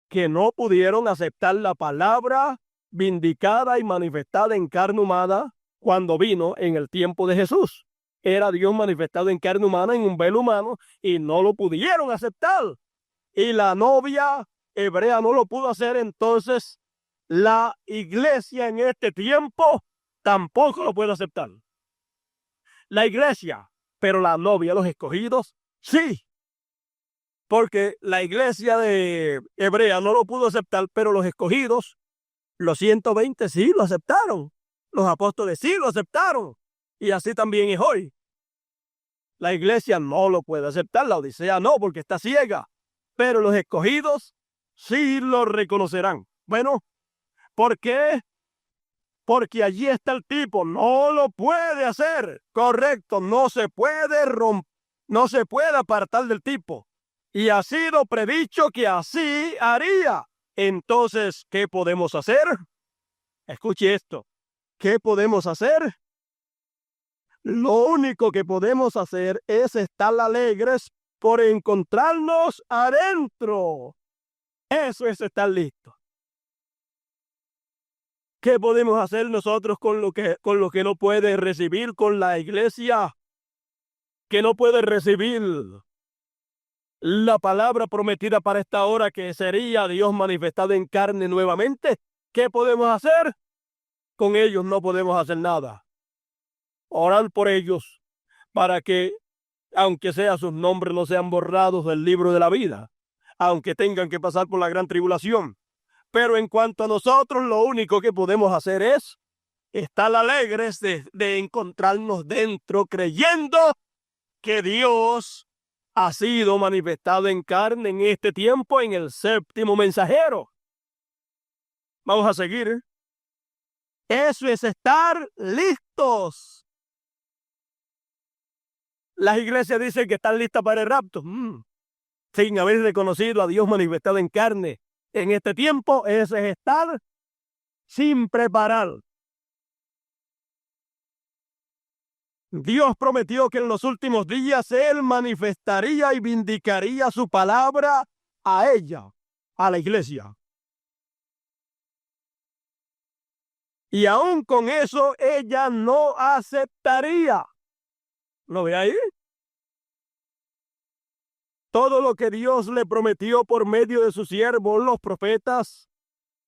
que no pudieron aceptar la palabra vindicada y manifestada en carne humana cuando vino en el tiempo de Jesús. Era Dios manifestado en carne humana, en un velo humano, y no lo pudieron aceptar. Y la novia hebrea no lo pudo hacer, entonces la iglesia en este tiempo tampoco lo puede aceptar. La iglesia, pero la novia, los escogidos, sí. Porque la iglesia de hebrea no lo pudo aceptar, pero los escogidos, los 120 sí lo aceptaron. Los apóstoles sí lo aceptaron. Y así también es hoy. La iglesia no lo puede aceptar, la Odisea no, porque está ciega. Pero los escogidos sí lo reconocerán. Bueno, ¿por qué? Porque allí está el tipo, no lo puede hacer. Correcto, no se puede romper, no se puede apartar del tipo. Y ha sido predicho que así haría. Entonces, ¿qué podemos hacer? Escuche esto. ¿Qué podemos hacer? Lo único que podemos hacer es estar alegres por encontrarnos adentro. Eso es estar listo. ¿Qué podemos hacer nosotros con lo que no puede recibir, con la iglesia que no puede recibir la palabra prometida para esta hora, que sería Dios manifestado en carne nuevamente? ¿Qué podemos hacer? Con ellos no podemos hacer nada. Orar por ellos para que, aunque sea sus nombres no sean borrados del libro de la vida, aunque tengan que pasar por la gran tribulación. Pero en cuanto a nosotros, lo único que podemos hacer es estar alegres de encontrarnos dentro, creyendo que Dios ha sido manifestado en carne en este tiempo, en el séptimo mensajero. Vamos a seguir. Eso es estar listos. Las iglesias dicen que están listas para el rapto, sin haber reconocido a Dios manifestado en carne en este tiempo. Eso es estar sin preparar. Dios prometió que en los últimos días Él manifestaría y vindicaría su palabra a ella, a la iglesia. Y aún con eso, ella no aceptaría. ¿Lo ve ahí? Todo lo que Dios le prometió por medio de sus siervos, los profetas,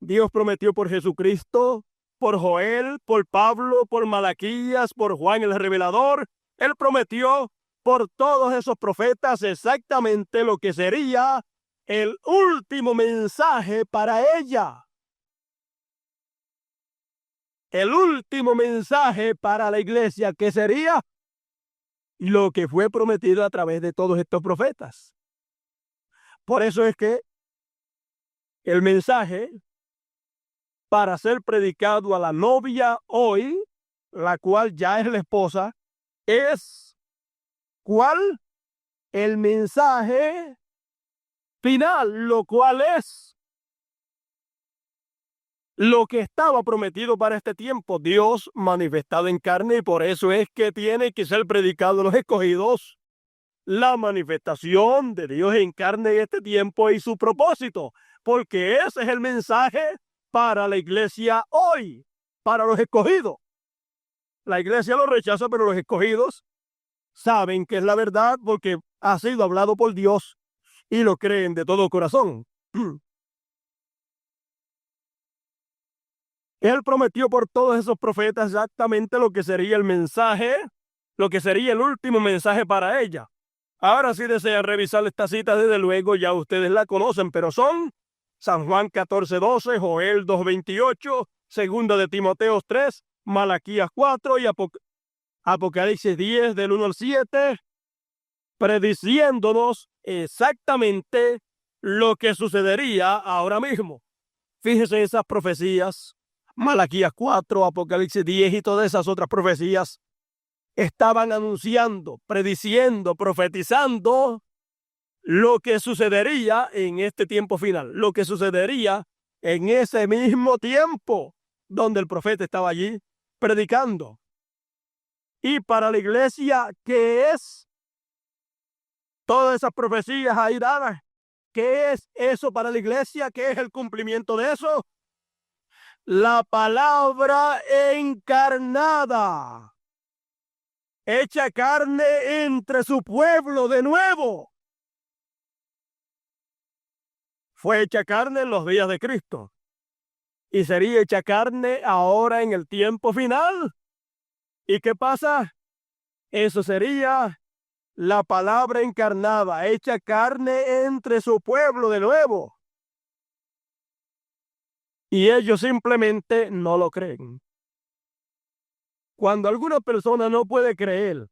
Dios prometió por Jesucristo, por Joel, por Pablo, por Malaquías, por Juan el Revelador. Él prometió por todos esos profetas exactamente lo que sería el último mensaje para ella. El último mensaje para la iglesia, que sería lo que fue prometido a través de todos estos profetas. Por eso es que el mensaje para ser predicado a la novia hoy, la cual ya es la esposa, es ¿cuál? El mensaje final, lo cual es lo que estaba prometido para este tiempo, Dios manifestado en carne, y por eso es que tiene que ser predicado a los escogidos, la manifestación de Dios en carne en este tiempo y su propósito, porque ese es el mensaje para la iglesia hoy, para los escogidos. La iglesia lo rechaza, pero los escogidos saben que es la verdad porque ha sido hablado por Dios y lo creen de todo corazón. Él prometió por todos esos profetas exactamente lo que sería el mensaje, lo que sería el último mensaje para ella. Ahora, si desean revisar esta cita, desde luego ya ustedes la conocen, pero son San Juan 14:12, Joel 2:28, Segunda de Timoteo 3, Malaquías 4 y Apocalipsis 10 del 1 al 7, prediciéndonos exactamente lo que sucedería ahora mismo. Fíjese esas profecías, Malaquías 4, Apocalipsis 10 y todas esas otras profecías estaban anunciando, prediciendo, profetizando lo que sucedería en este tiempo final, lo que sucedería en ese mismo tiempo donde el profeta estaba allí predicando. Y para la iglesia, ¿qué es? Todas esas profecías ahí dadas, ¿qué es eso para la iglesia? ¿Qué es el cumplimiento de eso? La palabra encarnada, hecha carne entre su pueblo de nuevo. Fue hecha carne en los días de Cristo y sería hecha carne ahora en el tiempo final. ¿Y qué pasa? Eso sería la palabra encarnada, hecha carne entre su pueblo de nuevo. Y ellos simplemente no lo creen. Cuando alguna persona no puede creer